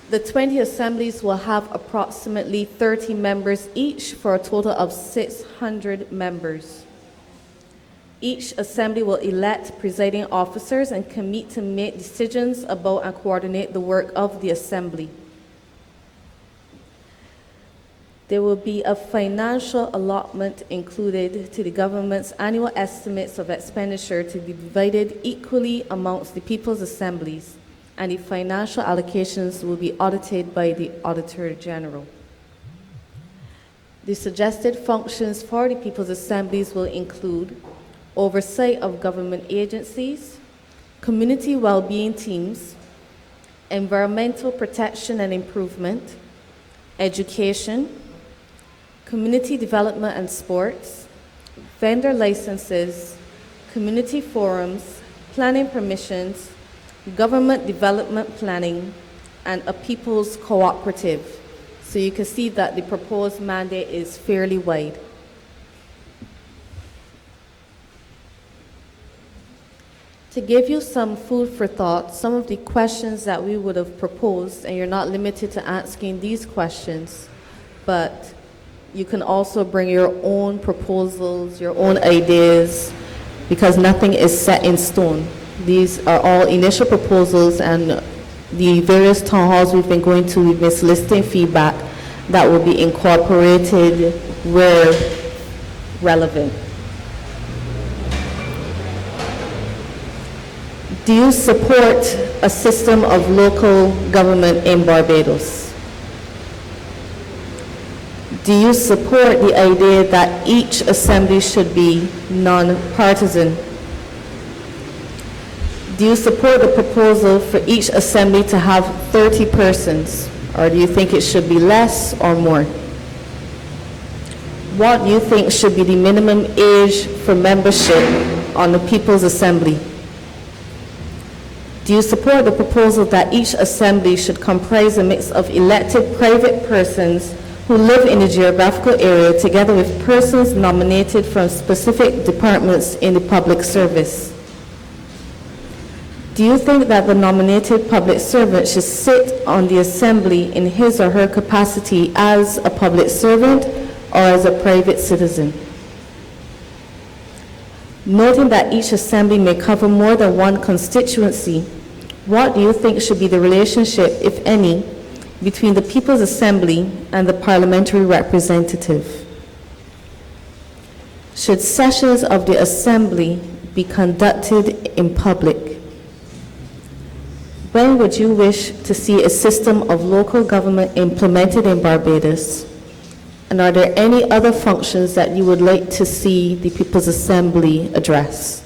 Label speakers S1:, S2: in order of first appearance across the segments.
S1: The 20 assemblies will have approximately 30 members each for a total of 600 members. Each assembly will elect presiding officers and commit to make decisions about and coordinate the work of the assembly. There will be a financial allotment included to the government's annual estimates of expenditure to be divided equally amongst the people's assemblies, and the financial allocations will be audited by the Auditor General. The suggested functions for the people's assemblies will include oversight of government agencies, community well-being teams, environmental protection and improvement, education, community development and sports, vendor licenses, community forums, planning permissions, government development planning, and a people's cooperative. So you can see that the proposed mandate is fairly wide. To give you some food for thought, some of the questions that we would have proposed, and you're not limited to asking these questions, but you can also bring your own proposals, your own ideas, because nothing is set in stone. These are all initial proposals, and the various town halls we've been going to, we've been soliciting feedback that will be incorporated where relevant. Do you support a system of local government in Barbados? Do you support the idea that each assembly should be non-partisan? Do you support the proposal for each assembly to have 30 persons, or do you think it should be less or more? What do you think should be the minimum age for membership on the People's Assembly? Do you support the proposal that each assembly should comprise a mix of elected private persons who live in the geographical area together with persons nominated from specific departments in the public service? Do you think that the nominated public servant should sit on the assembly in his or her capacity as a public servant or as a private citizen? Noting that each assembly may cover more than one constituency, what do you think should be the relationship, if any, between the People's Assembly and the parliamentary representative? Should sessions of the Assembly be conducted in public? When would you wish to see a system of local government implemented in Barbados? And are there any other functions that you would like to see the People's Assembly address?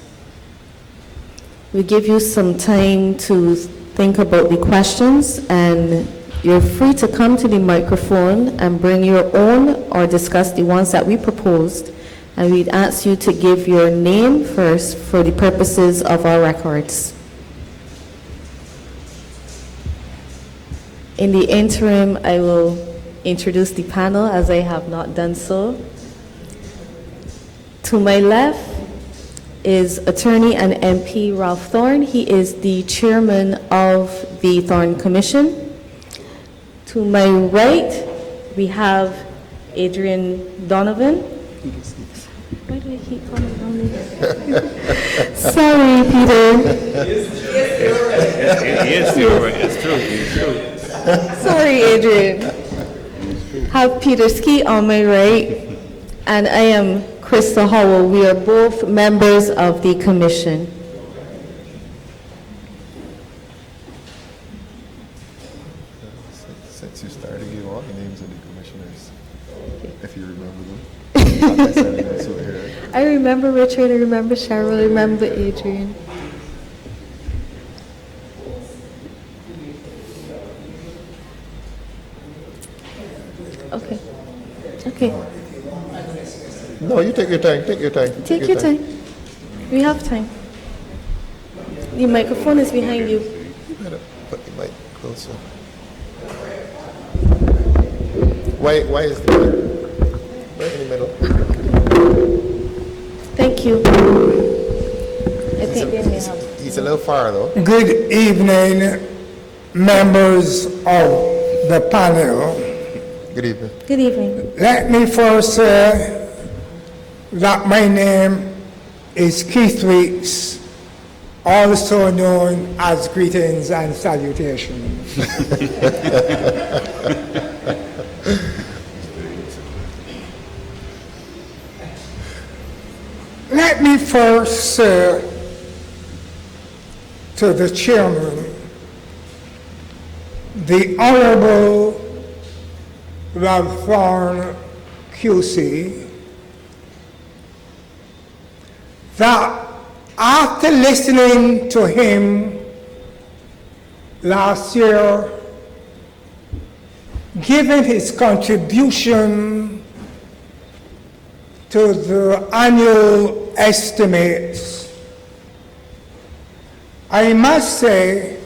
S1: We give you some time to think about the questions, and you're free to come to the microphone and bring your own or discuss the ones that we proposed. And we'd ask you to give your name first for the purposes of our records. In the interim, I will introduce the panel as I have not done so. To my left is Attorney and MP Ralph Thorne. He is the chairman of the Thorne Commission. To my right, we have Adrian Donovan. Why do I keep calling Donovan? Sorry, Peter.
S2: He is still right. It's true. It's true.
S1: Sorry, Adrian. Have Peter Skeet on my right, and I am Krista Howell. We are both members of the commission.
S3: Since you started, give all the names of the commissioners, if you remember them. Not necessarily those who are here.
S1: I remember Richard, I remember Cheryl, I remember Adrian. Okay. Okay.
S3: No, you take your time. Take your time.
S1: Take your time. We have time. The microphone is behind you.
S3: You better put the mic closer. Why is the mic right in the middle?
S1: Thank you. I think they may have.
S3: He's a little far though.
S4: Good evening, members of the panel.
S3: Good evening.
S1: Good evening.
S4: Let me first say that my name is Keith Weeks, also known as Greetings and Salutations. Let me first say to the chairman, the Honorable Ralph Thorne, QC, that after listening to him last year, giving his contribution to the annual estimates, I must say,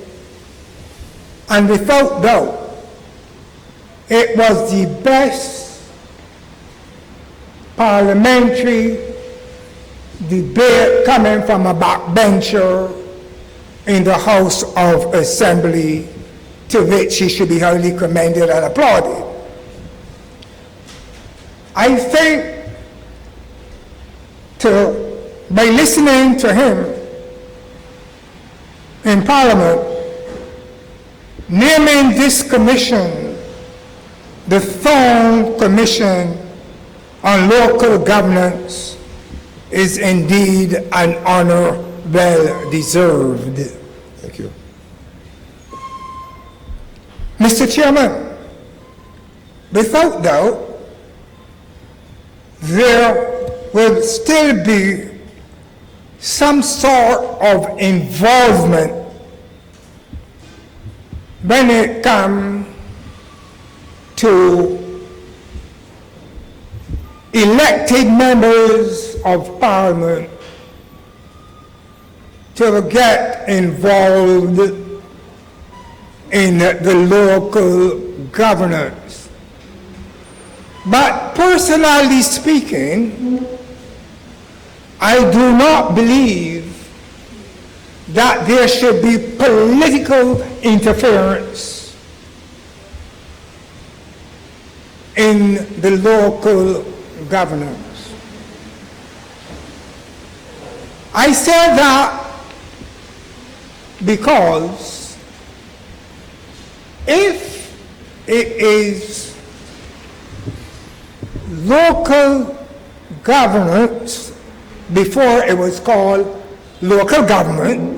S4: and without doubt, it was the best parliamentary debate coming from a backbencher in the House of Assembly, to which he should be highly commended and applauded. I think by listening to him in Parliament, naming this commission the Thorne Commission on Local Governance is indeed an honor well deserved.
S3: Thank you.
S4: Mr. Chairman, without doubt, there will still be some sort of involvement when it comes to elected members of Parliament to get involved in the local governance. But personally speaking, I do not believe that there should be political interference in the local governance. I say that because if it is local governance before it was called local government,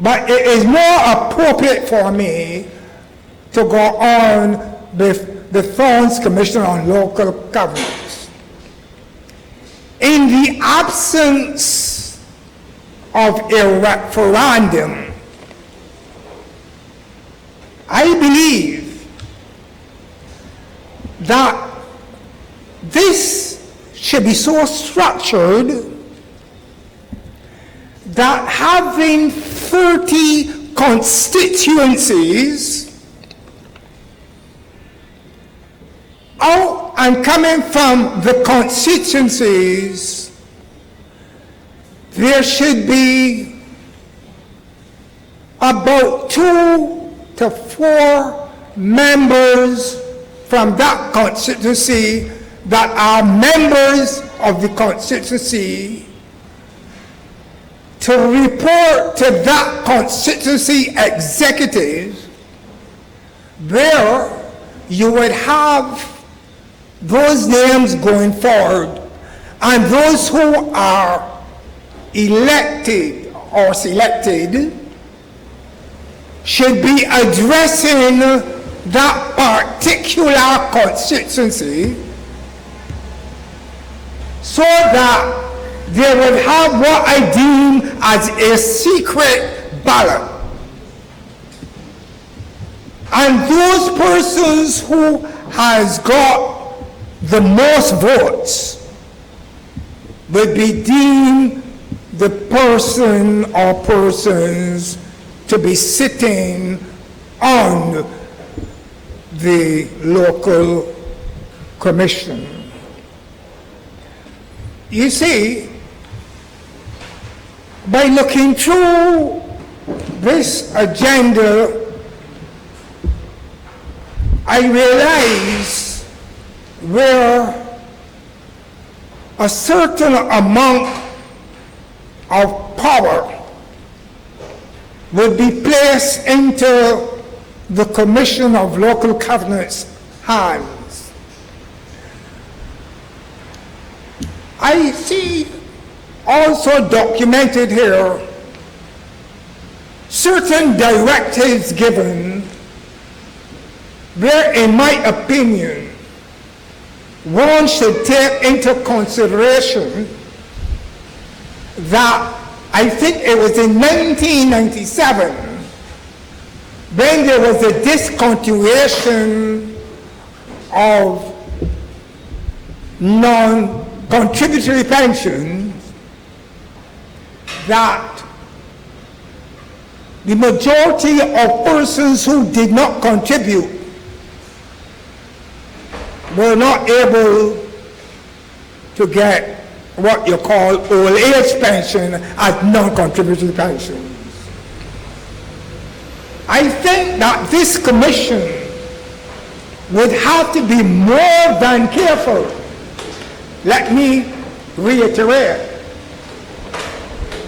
S4: but it is more appropriate for me to go on with the Thorne's Commission on Local Governance. In the absence of a referendum, I believe that this should be so structured that having 30 constituencies out and coming from the constituencies, there should be about 2 to 4 members from that constituency that are members of the constituency to report to that constituency executive, where you would have those names going forward, and those who are elected or selected should be addressing that particular constituency, so that they would have what I deem as a secret ballot. And those persons who has got the most votes would be deemed the person or persons to be sitting on the local commission. You see, by looking through this agenda, I realize where a certain amount of power would be placed into the Commission of Local Governance hands. I see also documented here certain directives given where, in my opinion, one should take into consideration that I think it was in 1997 when there was a discontinuation of non-contributory pensions, that the majority of persons who did not contribute were not able to get what you call old age pension as non-contributory pensions. I think that this commission would have to be more than careful. Let me reiterate.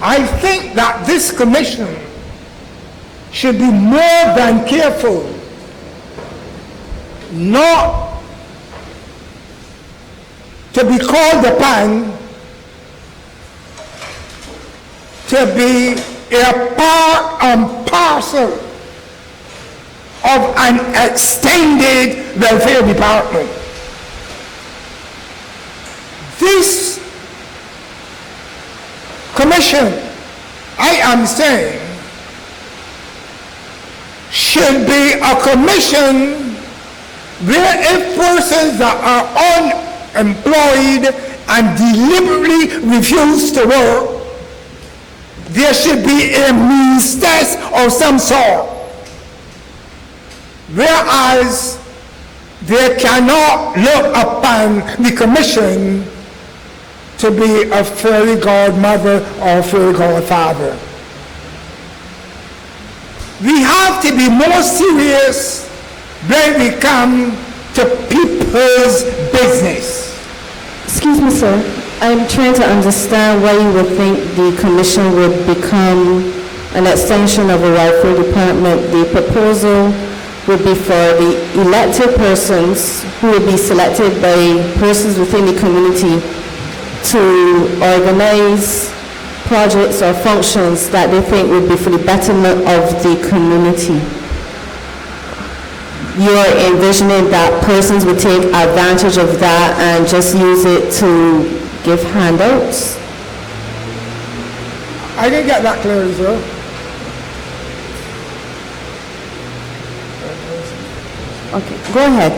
S4: I think that this commission should be more than careful not to be called upon to be a part and parcel of an extended welfare department. This commission, I am saying, should be a commission where if persons that are unemployed and deliberately refuse to work, there should be a means test of some sort. Whereas they cannot look upon the commission to be a fairy godmother or fairy godfather. We have to be more serious when we come to people's business.
S1: Excuse me, sir. I'm trying to understand why you would think the commission would become an extension of a welfare department. The proposal would be for the elected persons who would be selected by persons within the community to organize projects or functions that they think would be for the betterment of the community. You're envisioning that persons would take advantage of that and just use it to give handouts?
S4: I didn't get that clearly, sir.
S1: Okay, go ahead.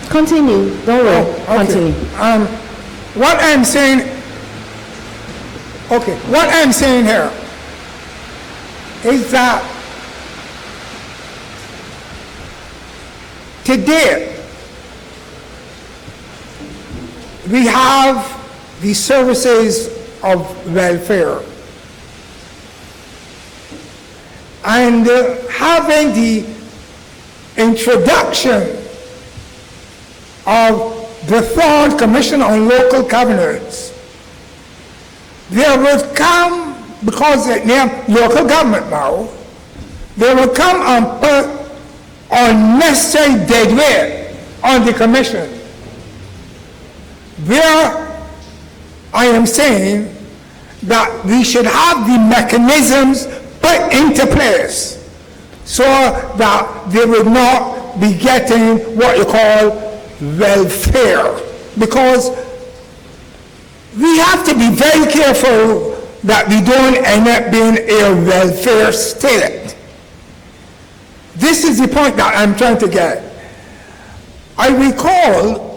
S1: Continue, don't worry,
S4: Okay.
S1: continue.
S4: What I'm saying here is that today we have the services of welfare, and having the introduction of the Thorne Commission on Local Governance, there would come, because it's named local government now, there will come and put unnecessary deadweight on the commission, where I am saying that we should have the mechanisms put into place so that they would not be getting what you call welfare, because we have to be very careful that we don't end up being a welfare state. This is the point that I'm trying to get. I recall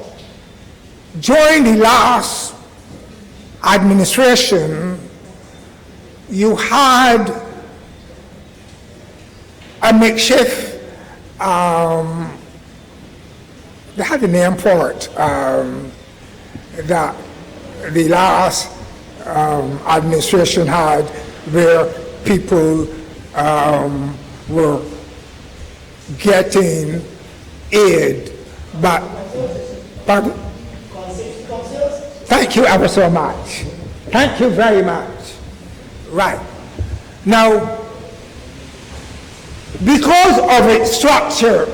S4: during the last administration, you had a makeshift, they had a name for it, that the last administration had, where people were getting aid. But, pardon? Thank you ever so much. Thank you very much. Right. Now, because of its structure,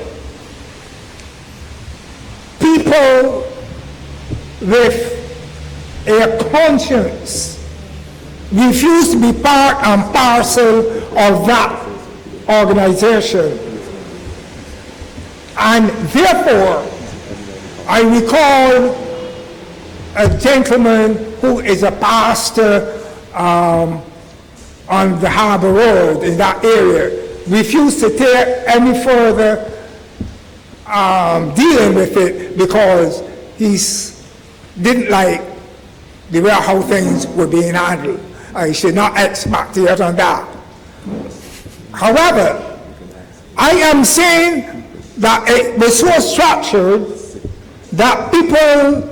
S4: people with a conscience refuse to be part and parcel of that organization. And therefore, I recall a gentleman who is a pastor on the Harbor Road in that area refused to take any further dealing with it because he didn't like the way how things were being handled. I should not expatiate on that. However, I am saying that it was so structured that people,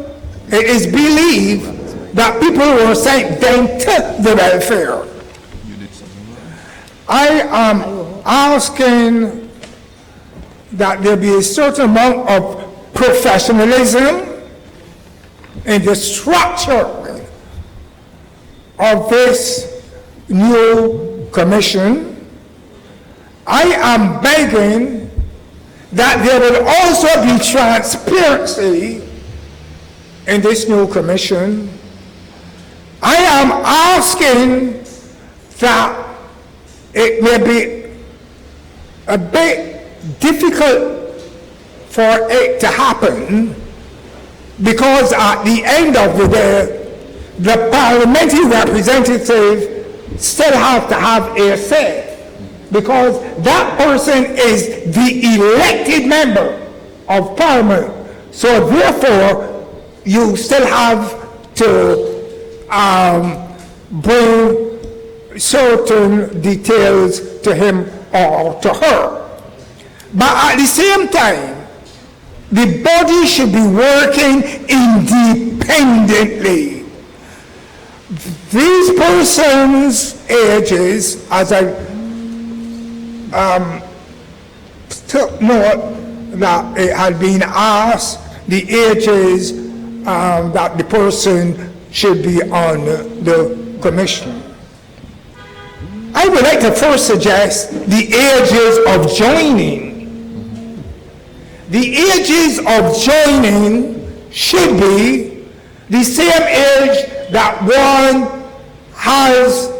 S4: it is believed that people were sent down to the welfare. I am asking that there be a certain amount of professionalism in the structure of this new commission. I am begging that there will also be transparency in this new commission. I am asking that it may be a bit difficult for it to happen because at the end of the day, the parliamentary representative still have to have a say because that person is the elected member of parliament. So therefore, you still have to bring certain details to him or to her. But at the same time, the body should be working independently. These persons' ages, as I took note that it had been asked, the ages that the person should be on the commission. I would like to first suggest the ages of joining. The ages of joining should be the same age that one has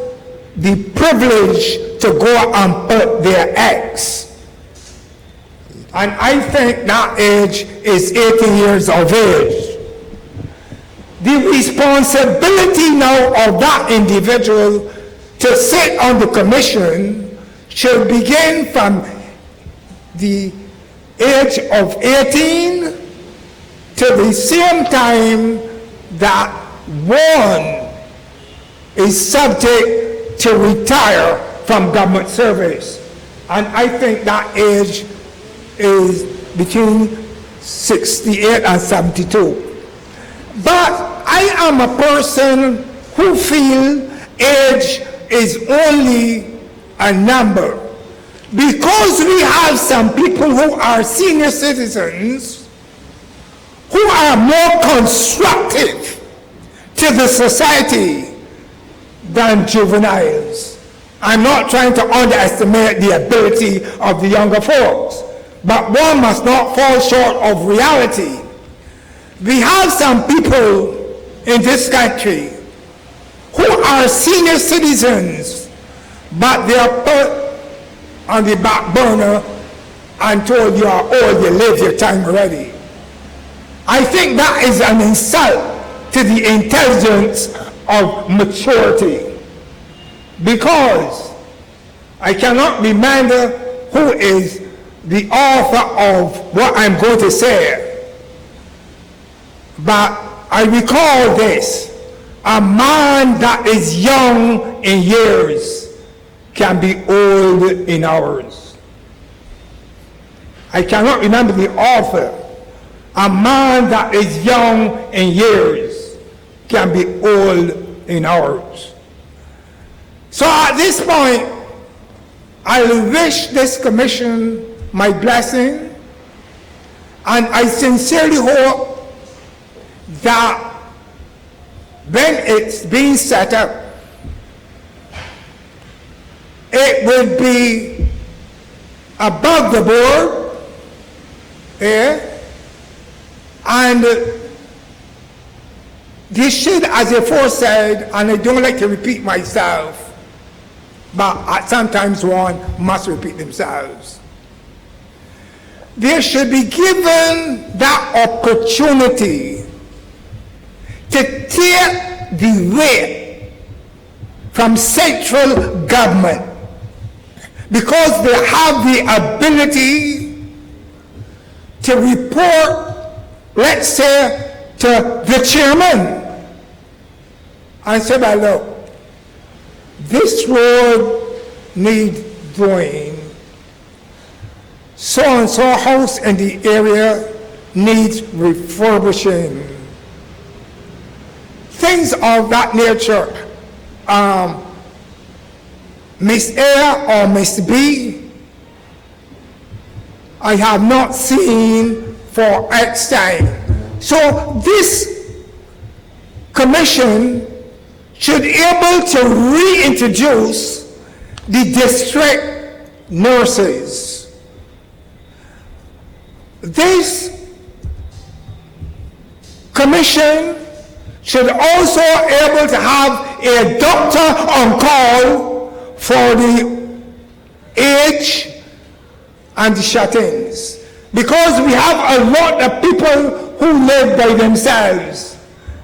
S4: the privilege to go and put their eggs. And I think that age is 18 years of age. The responsibility now of that individual to sit on the commission should begin from the age of 18 to the same time that one is subject to retire from government service. And I think that age is between 68 and 72. But I am a person who feels age is only a number. Because we have some people who are senior citizens who are more constructive to the society than juveniles. I'm not trying to underestimate the ability of the younger folks, but one must not fall short of reality. We have some people in this country who are senior citizens, but they are put on the back burner and told you are old, you live your time already. I think that is an insult to the intelligence of maturity, because I cannot remember who is the author of what I'm going to say, but I recall this: a man that is young in years can be old in hours. I cannot remember the author. A man that is young in years can be old in hours. So at this point, I wish this commission my blessing, and I sincerely hope that when it's being set up, it will be above the board, and this should, as aforesaid, and I don't like to repeat myself, but sometimes one must repeat themselves. They should be given that opportunity to take the weight from central government, because they have the ability to report, let's say, to the chairman and say, well, look, this road needs doing. So-and-so house in the area needs refurbishing. Things of that nature. Miss A or Miss B, I have not seen for X time. So this commission should be able to reintroduce the district nurses. This commission should also be able to have a doctor on call for the age and the shut-ins, because we have a lot of people who live by themselves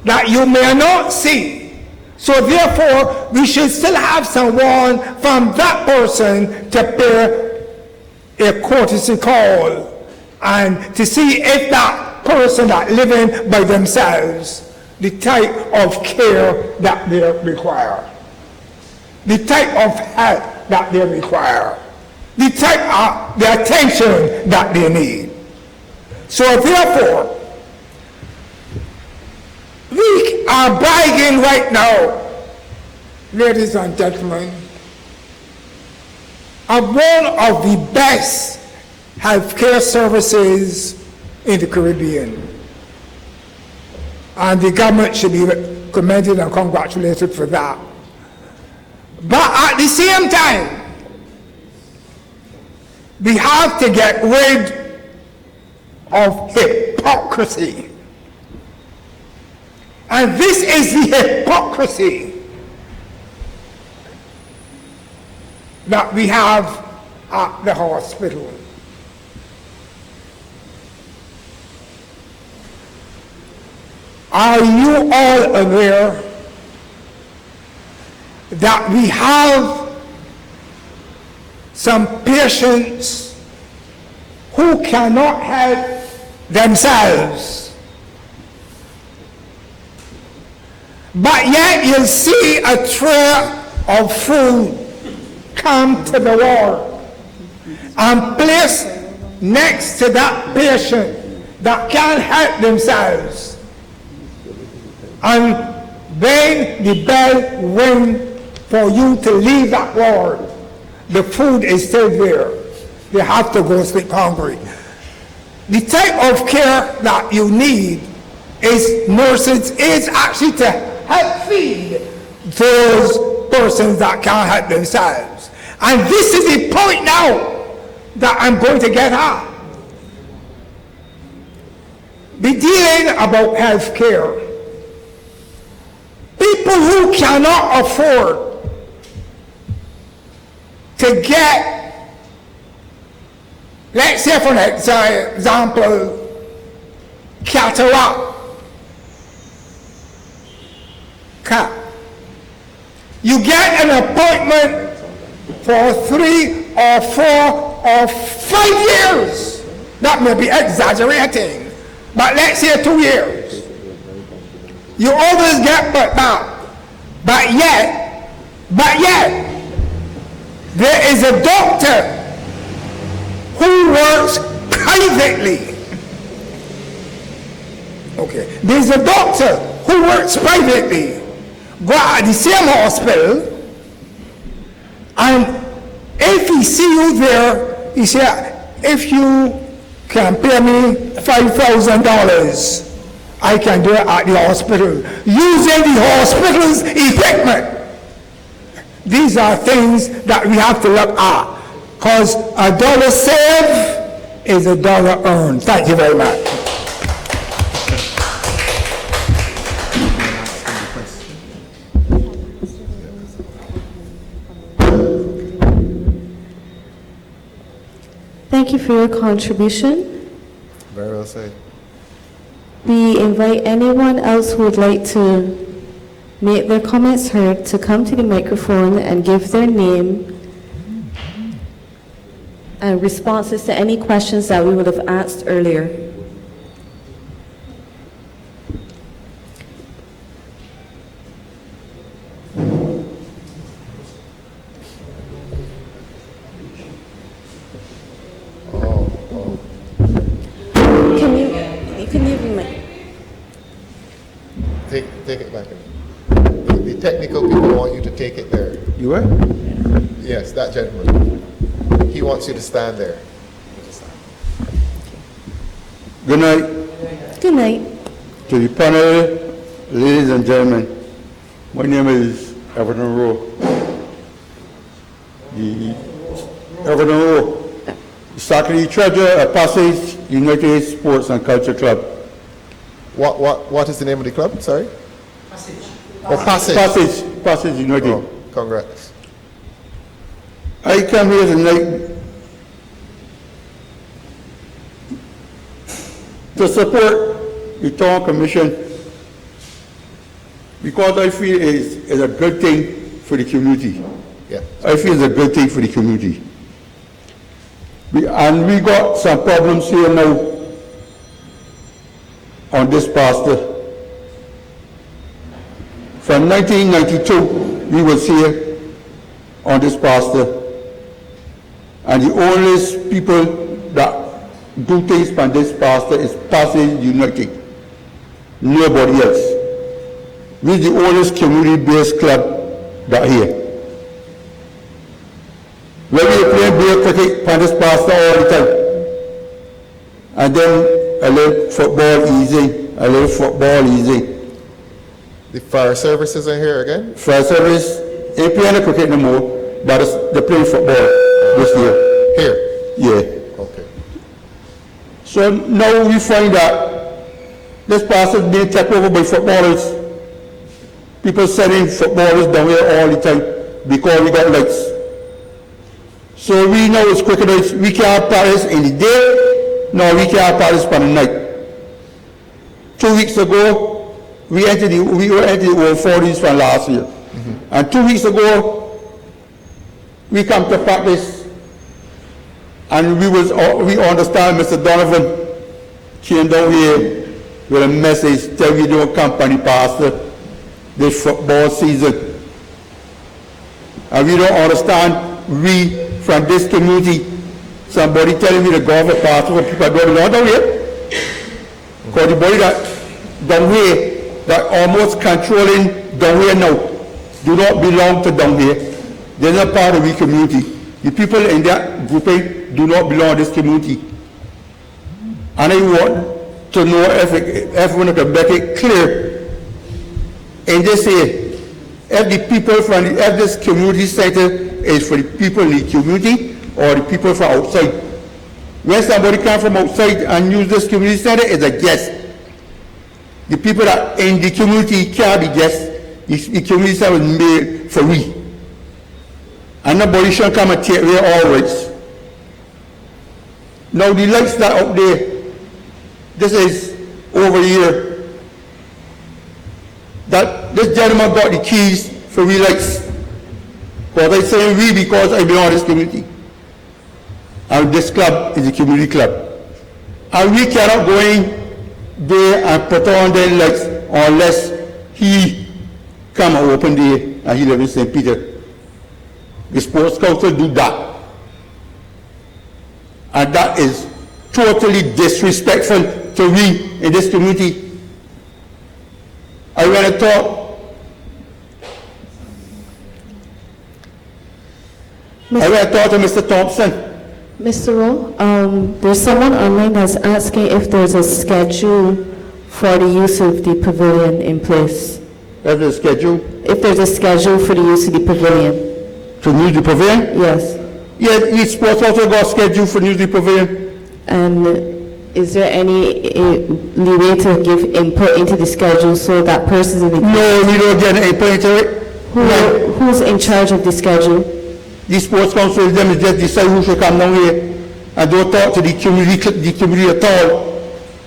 S4: that you may not see. So therefore, we should still have someone from that person to pay a courtesy call and to see if that person that living by themselves, the type of care that they require, the type of help that they require, the type of the attention that they need. So therefore, we are bragging right now, ladies and gentlemen, of one of the best healthcare services in the Caribbean. And the government should be commended and congratulated for that. But at the same time, we have to get rid of hypocrisy. And this is the hypocrisy that we have at the hospital. Are you all aware that we have some patients who cannot help themselves, but yet you'll see a tray of food come to the ward and place next to that patient that can't help themselves, and when the bell rings for you to leave that ward, the food is still there. They have to go sleep hungry. The type of care that you need is nurses, is actually to help feed those persons that can't help themselves. And this is the point now that I'm going to get at. Be dealing about health care. People who cannot afford to get, let's say for example, cataract. You get an appointment for 3 or 4 or 5 years. That may be exaggerating, but let's say 2 years. You always get put back. But yet, there is a doctor who works privately. Okay, there's a doctor who works privately, go at the same hospital, and if he see you there, he say, if you can pay me $5,000, I can do it at the hospital, using the hospital's equipment. These are things that we have to look at, because a dollar saved is a dollar earned. Thank you very much.
S1: Thank you for your contribution.
S3: Very well said.
S1: We invite anyone else who would like to make their comments heard to come to the microphone and give their name and responses to any questions that we would have asked earlier. You can leave me.
S3: Take it back. The technical people want you to take it there.
S5: You what?
S3: Yes, that gentleman. He wants you to stand there.
S5: Good night
S1: Good night.
S5: to the panel, ladies and gentlemen. My name is Everton Rowe. The Everton Rowe, Secretary Treasurer at Passage United Sports and Culture Club.
S3: What is the name of the club? Sorry? Oh, Passage.
S5: Passage United.
S3: Oh, congrats.
S5: I come here tonight to support the Thorne Commission because I feel it's a good thing for the community.
S3: Yeah.
S5: I feel it's a good thing for the community. We got some problems here now on this pastor. From 1992, we was here on this pastor. And the only people that do things from this pastor is Passage United. Nobody else. We're the oldest community-based club that here. When we play beer cricket from this pastor all the time. And then a little football easy.
S3: The fire services are here again?
S5: Fire service ain't playing the cricket no more, but they're playing football this year.
S3: Here?
S5: Yeah.
S3: Okay.
S5: So now we find that this pastor is being taken over by footballers. People sending footballers down here all the time because we got lights. So we know it's cricketers, we can't practice in the day, no, we can't practice for the night. 2 weeks ago, we entered the over 40s from last year. And 2 weeks ago, we come to practice, and we understand Mr. Donovan came down here with a message, tell you don't come for the pastor this football season. And we don't understand, we from this community, somebody telling me to go for pastor for people don't belong down here. Because the body that down here, that almost controlling down here now, do not belong to down here. They're not part of the community. The people in that grouping do not belong to this community. And I want to know if everyone can make it clear. And they say, if the people from if this community center is for the people in the community or the people from outside. When somebody comes from outside and use this community center, it's a guest. The people that in the community can't be guests. The community center was made for we. And nobody should come and take away all rights. Now the lights that out there, this is over here. That this gentleman got the keys for we lights. But I say we because I belong to this community. And this club is a community club. And we cannot go in there and put on their lights unless he come and open there and he live in St. Peter. The sports council do that. And that is totally disrespectful to we in this community. I went to talk to Mr. Thompson
S1: Mr. Rowe, there's someone online that's asking if there's a schedule for the use of the pavilion in place.
S5: That's the schedule
S1: If there's a schedule for the use of the pavilion.
S5: to use the pavilion.
S1: Yes.
S5: Yeah, each sports also got schedule for use the pavilion.
S1: And is there any leeway to give input into the schedule so that persons in the...
S5: No, we don't get any input into it.
S1: Who's in charge of the schedule?
S5: The sports council, them is just decide who should come down here and don't talk to the community at all.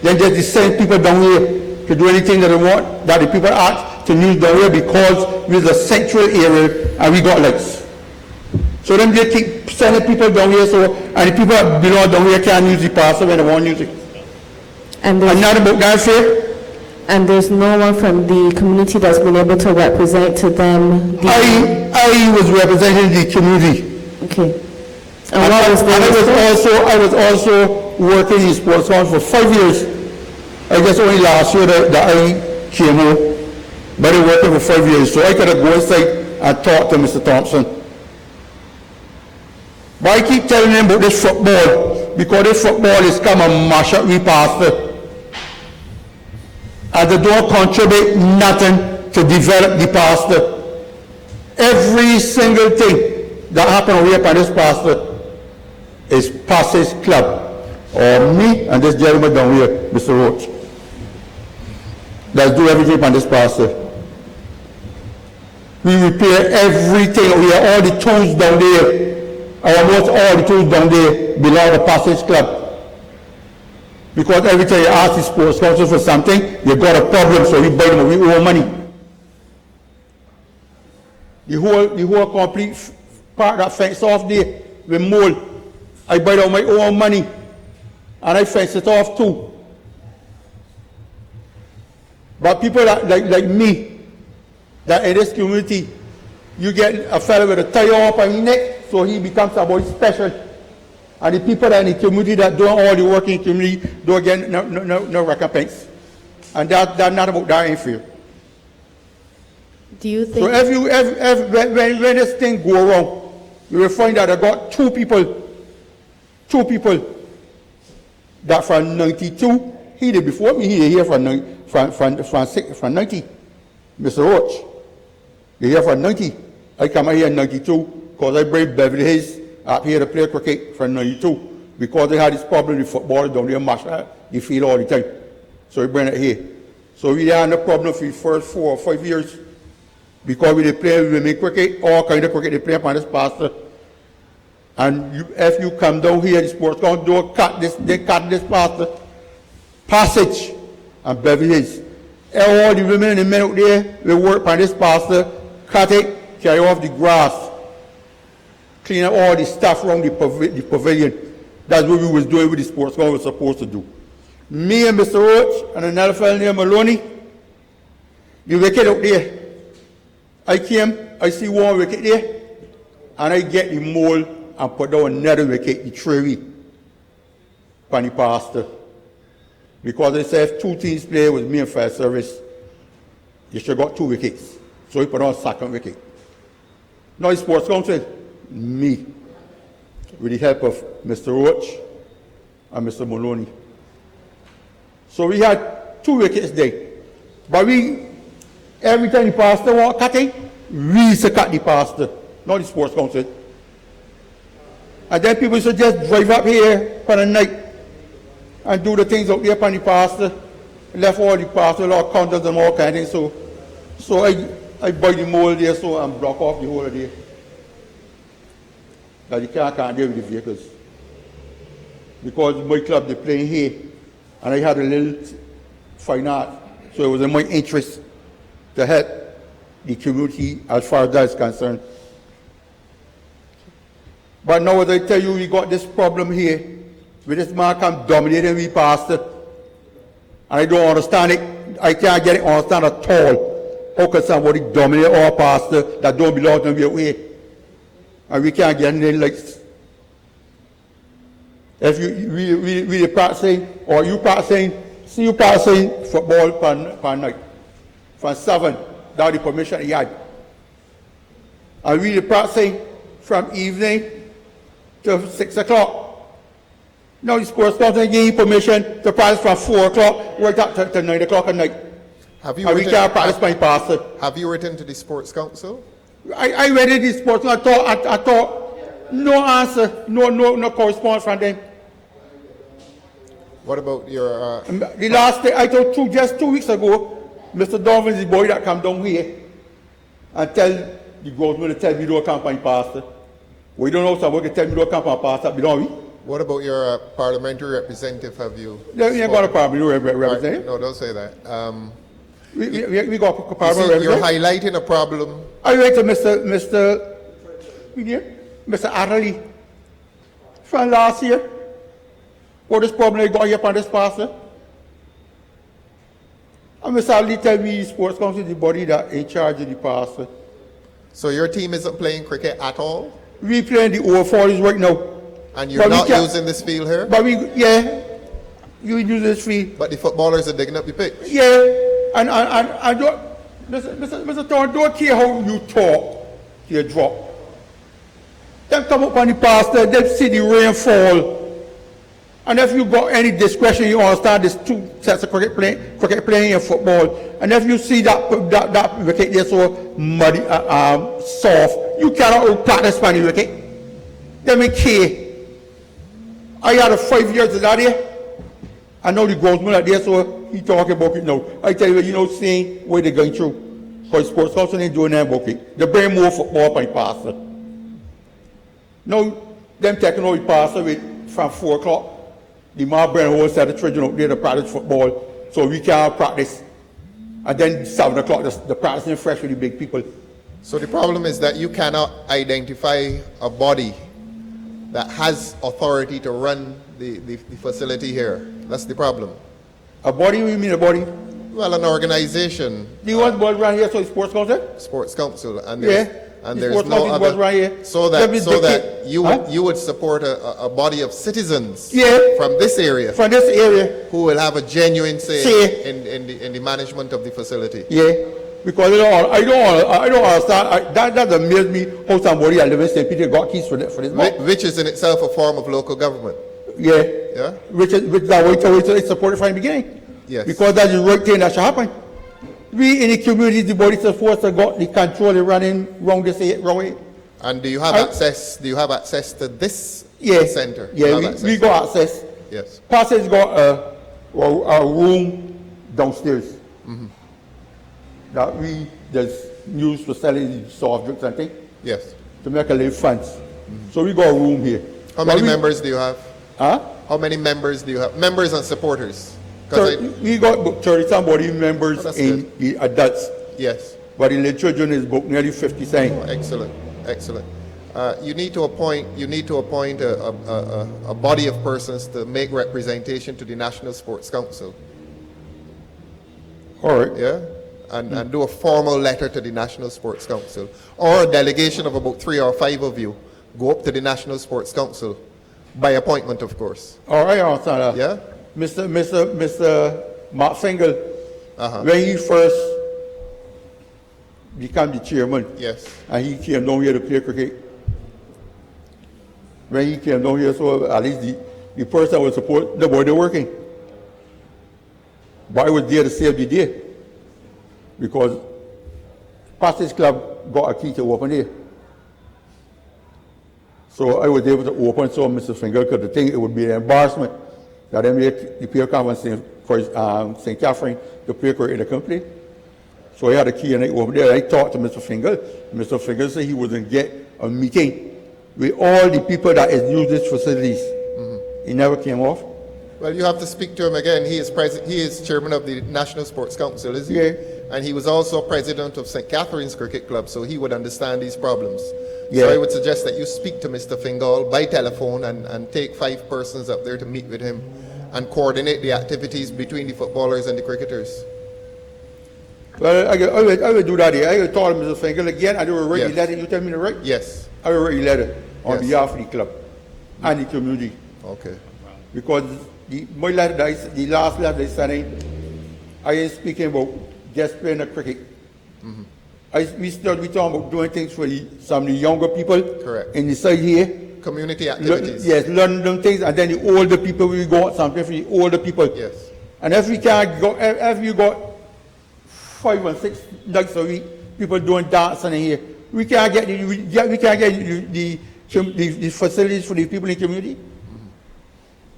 S5: Then just send people down here to do anything that they want, that the people ask to use down here because we're the central area and we got lights. So then they keep sending people down here, so, and the people that belong down here can't use the parcel when they want to use it.
S1: And
S5: And not about that fair.
S1: and there's no one from the community that's been able to represent to them the...
S5: I was representing the community.
S1: Okay. And what was
S5: And
S1: the...
S5: I was also working in sports council for 5 years. I guess only last year that I came home, but I worked for 5 years, so I could go inside and talk to Mr. Thompson. But I keep telling him about this football, because this football is come and mash up we pastor. And they don't contribute nothing to develop the pastor. Every single thing that happen over here by this pastor is Passage Club, or me and this gentleman down here, Mr. Roach. That do everything by this pastor. We repair everything over here, all the tools down there, almost all the tools down there belong to Passage Club. Because every time you ask the sports council for something, you got a problem, so we buy them with our own money. The whole complete part that fence off there with mold, I buy it out my own money, and I fence it off too. But people that, like me, that in this community, you get a fellow with a tire up on his neck, so he becomes somebody special. And the people that in the community that do all the work in the community don't get no recompense. And that's not about that ain't fair.
S1: Do you
S5: So
S1: think...
S5: when this thing go wrong, you will find that I got two people that from 92, he did before me, he did here from 90, Mr. Roach. They here from 90. I come out here in 92 because I bring Beverly Hills up here to play cricket from 92 because they had this problem with football down there, mash the field all the time. So we bring it here. So we had no problem for the first 4 or 5 years because we play women cricket, all kind of cricket they play upon this pastor. And if you come down here, the sports council they cut this pastor, Passage and Beverly Hills. All the women and the men out there, we work on this pastor, cut it, carry off the grass, clean up all the stuff around the pavilion. That's what we was doing with the sports council was supposed to do. Me and Mr. Roach and another fellow named Maloney, the wicket out there. I came, I see one wicket there, and I get the mold and put down another wicket, the tray, on the pastor. Because they said if 2 teams play with me and fire service, you should have got 2 wickets. So he put on a second wicket. Now the sports council, me, with the help of Mr. Roach and Mr. Maloney. So we had 2 wickets there. But every time the pastor was cutting, we used to cut the pastor, not the sports council. And then people should just drive up here for the night and do the things out there upon the pastor. Left all the pastor, all counters and all kind of things. So I buy the mold there so and block off the whole of there. That you can't deal with the vehicles. Because my club they playing here and I had a little fine art. So it was in my interest to help the community as far as that is concerned. But now as I tell you, we got this problem here with this man come dominating we pastor. And I don't understand it. I can't get it understand at all. How can somebody dominate our pastor that don't belong to me away? And we can't get anything like this. If you really practicing, or you practicing, see you practicing football per night. From 7, without the permission he had. And we practicing from evening to 6 o'clock. Now the sports council give you permission to practice from 4 o'clock right up to 9 o'clock at night.
S3: Have you
S5: And we
S3: written,
S5: can't practice by pastor.
S3: have you written to the sports council?
S5: I read it in sports. I thought, no answer, no correspondence from them.
S3: What about your,
S5: The last day, I told just 2 weeks ago, Mr. Donovan is the boy that come down here and tell the government to tell me to campaign pastor. We don't know someone can tell me to campaign pastor, we don't we?
S3: what about your parliamentary representative? Have you?
S5: We ain't got a parliamentary representative.
S3: No, don't say that.
S5: We got a
S3: You
S5: parliamentary
S3: see, you're
S5: representative.
S3: highlighting a problem.
S5: I went to Mr. Adderley from last year. What this problem they got here upon this pastor? And Mr. Adderley tell me sports council is the body that in charge of the pastor.
S3: So your team isn't playing cricket at all?
S5: We playing the over 40s right now.
S3: And you're
S5: But we
S3: not
S5: can't-
S3: using this field here?
S5: But you use this fee.
S3: But the footballers are digging up the pitch.
S5: Yeah, and don't, Mr. Thorne, don't care how you talk, you drop. Them come up on the pastor, them see the rainfall. And if you got any discretion, you understand there's 2 sets of cricket playing and football. And if you see that wicket there so muddy, soft, you cannot practice on the wicket. Them ain't care. I had 5 years of that here. I know the government are there, so he talking about it now. I tell you, seeing where they're going through. Because sports council ain't doing that about it. They bring more football by pastor. Now, them taking out the pastor from 4 o'clock. The man bring a whole set of children out there to practice football, so we can't practice. And then 7 o'clock, the practicing fresh with the big people.
S3: So the problem is that you cannot identify a body that has authority to run the facility here. That's the problem.
S5: A body, what do you mean a body?
S3: Well, an organization,
S5: Do you want ball right here, so it's sports council?
S3: sports council, and
S5: Yeah.
S3: there's, and
S5: The
S3: there's
S5: sports
S3: no
S5: council was
S3: other.
S5: right here.
S3: So
S5: Let me
S3: that
S5: dictate.
S3: you
S5: Huh?
S3: would support a body of citizens
S5: Yeah.
S3: from this area
S5: From this area,
S3: who will have a genuine say
S5: Say.
S3: in the management of the facility.
S5: yeah. Because I don't understand. That amazes me how somebody that live in St. Peter got keys for this.
S3: Which is in itself a form of local government.
S5: Yeah.
S3: Yeah?
S5: Which that way it's supported from the beginning.
S3: Yes.
S5: Because that's the right thing that should happen. We in the community, the body supposed to got the control of running wrong this wrong way.
S3: And do you have access? Do you have access to this
S5: Yeah.
S3: center? You
S5: Yeah,
S3: have
S5: we
S3: access.
S5: got access.
S3: Yes.
S5: Pastor's got a room downstairs that we just use for selling soft drinks and things
S3: Yes.
S5: to make a little funds. So we got a room here.
S3: How
S5: But
S3: many
S5: we-
S3: members do you have?
S5: Huh?
S3: How many members do you have? Members and supporters? 'Cause
S5: We got about 30 somebody members
S3: Oh, that's
S5: in the adults,
S3: yes.
S5: but in the children is about nearly 50 cents.
S3: Excellent. Excellent. You need to appoint a body of persons to make representation to the National Sports Council.
S5: All right.
S3: Yeah? And do a formal letter to the National Sports Council. Or a delegation of about 3 or 5 of you go up to the National Sports Council by appointment, of course.
S5: All right, I understand that.
S3: Yeah?
S5: Mr. Mark Fingal,
S3: Uh-huh.
S5: when he first became the chairman,
S3: Yes.
S5: and he came down here to play cricket. When he came down here, so at least the person was support the boy they're working. But I was there to save the day. Because Pastors Club got a key to open here. So I was able to open so Mr. Finger could think it would be an embarrassment that I made the player come and for St. Catherine to play cricket in the company. So I had a key and I opened there. I talked to Mr. Finger. Mr. Finger said he was going to get a meeting with all the people that has used these facilities. He never came off.
S3: Well, you have to speak to him again. He is chairman of the National Sports Council, isn't he?
S5: Yeah.
S3: And he was also president of St. Catherine's Cricket Club, so he would understand these problems.
S5: Yeah.
S3: So I would suggest that you speak to Mr. Fingal by telephone and take 5 persons up there to meet with him and coordinate the activities between the footballers and the cricketers.
S5: Well, I will do that here. I will talk to Mr. Finger again. I will write
S3: Yes.
S5: the letter. You tell me to write?
S3: Yes.
S5: I will write a letter on
S3: Yes.
S5: behalf of the club and the community.
S3: Okay.
S5: Because my letter, the last letter I sent in, I ain't speaking about just playing the cricket. We talking about doing things for some of the younger people
S3: Correct.
S5: in the side here
S3: Community activities.
S5: Yes, learn them things, and then the older people, we got something for the older people.
S3: Yes.
S5: And if we can't go, if you got 5 or 6 nights a week, people doing dancing in here, we can't get the facilities for the people in the community.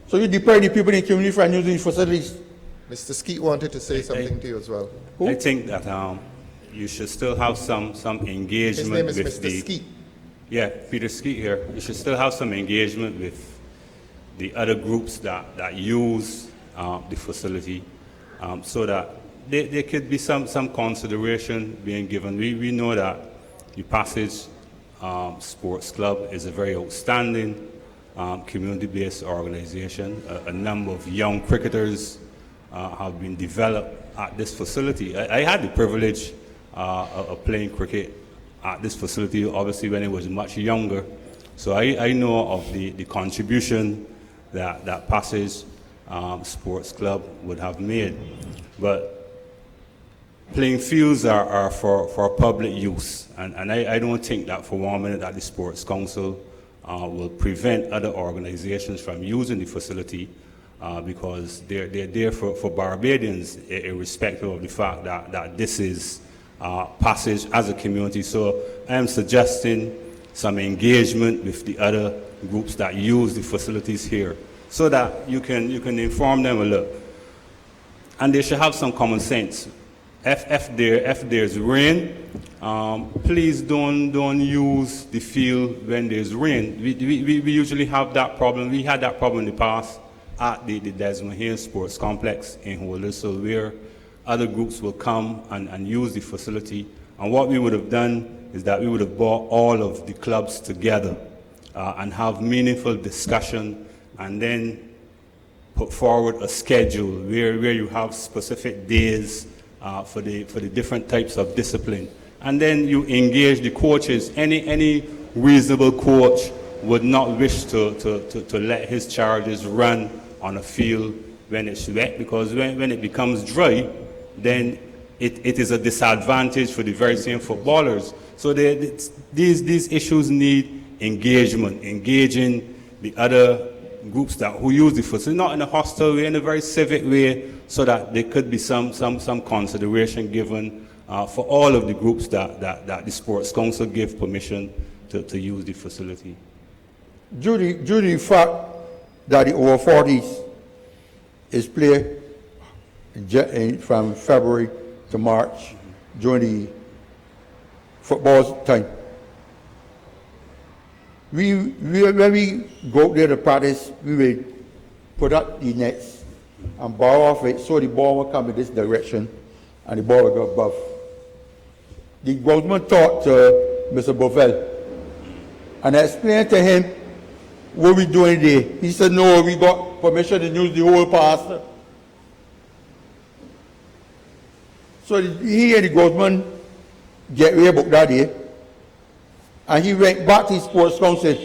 S5: So you deprive the people in the community from using the facilities.
S3: Mr. Skeet wanted to say something to you as well.
S2: I think that you should still have some engagement
S3: His name is
S2: with
S3: Mr.
S2: the...
S3: Skeet.
S2: Yeah, Peter Skeet here. You should still have some engagement with the other groups that use the facility, so that there could be some consideration being given. We know that the Passage Sports Club is a very outstanding community-based organization. A number of young cricketers have been developed at this facility. I had the privilege of playing cricket at this facility, obviously when I was much younger. So I know of the contribution that Passage Sports Club would have made. But playing fields are for public use, and I don't think that for 1 minute that the Sports Council will prevent other organizations from using the facility, because they're there for Barbadians, irrespective of the fact that this is Passage as a community. So I am suggesting some engagement with the other groups that use the facilities here, so that you can inform them a little. And they should have some common sense. If there's rain, please don't use the field when there's rain. We usually have that problem. We had that problem in the past at the Desmond Hill Sports Complex in Holders, where other groups will come and use the facility. And what we would have done is that we would have brought all of the clubs together and have meaningful discussion, and then put forward a schedule where you have specific days for the different types of discipline. And then you engage the coaches. Any reasonable coach would not wish to let his charges run on a field when it's wet, because when it becomes dry, then it is a disadvantage for the very same footballers. So these issues need engagement, engaging the other groups who use the facility, not in a hostile way, in a very civic way, so that there could be some consideration given for all of the groups that the Sports Council give permission to use the facility.
S5: Due to the fact that the over 40s is played from February to March during the football time, when we go out there to practice, we will put up the nets and ball off it, so the ball will come in this direction and the ball will go above. The government talked to Mr. Bovell and I explained to him what we're doing there. He said, no, we got permission to use the whole pastor. So he and the government get way about that day. And he went back to the Sports Council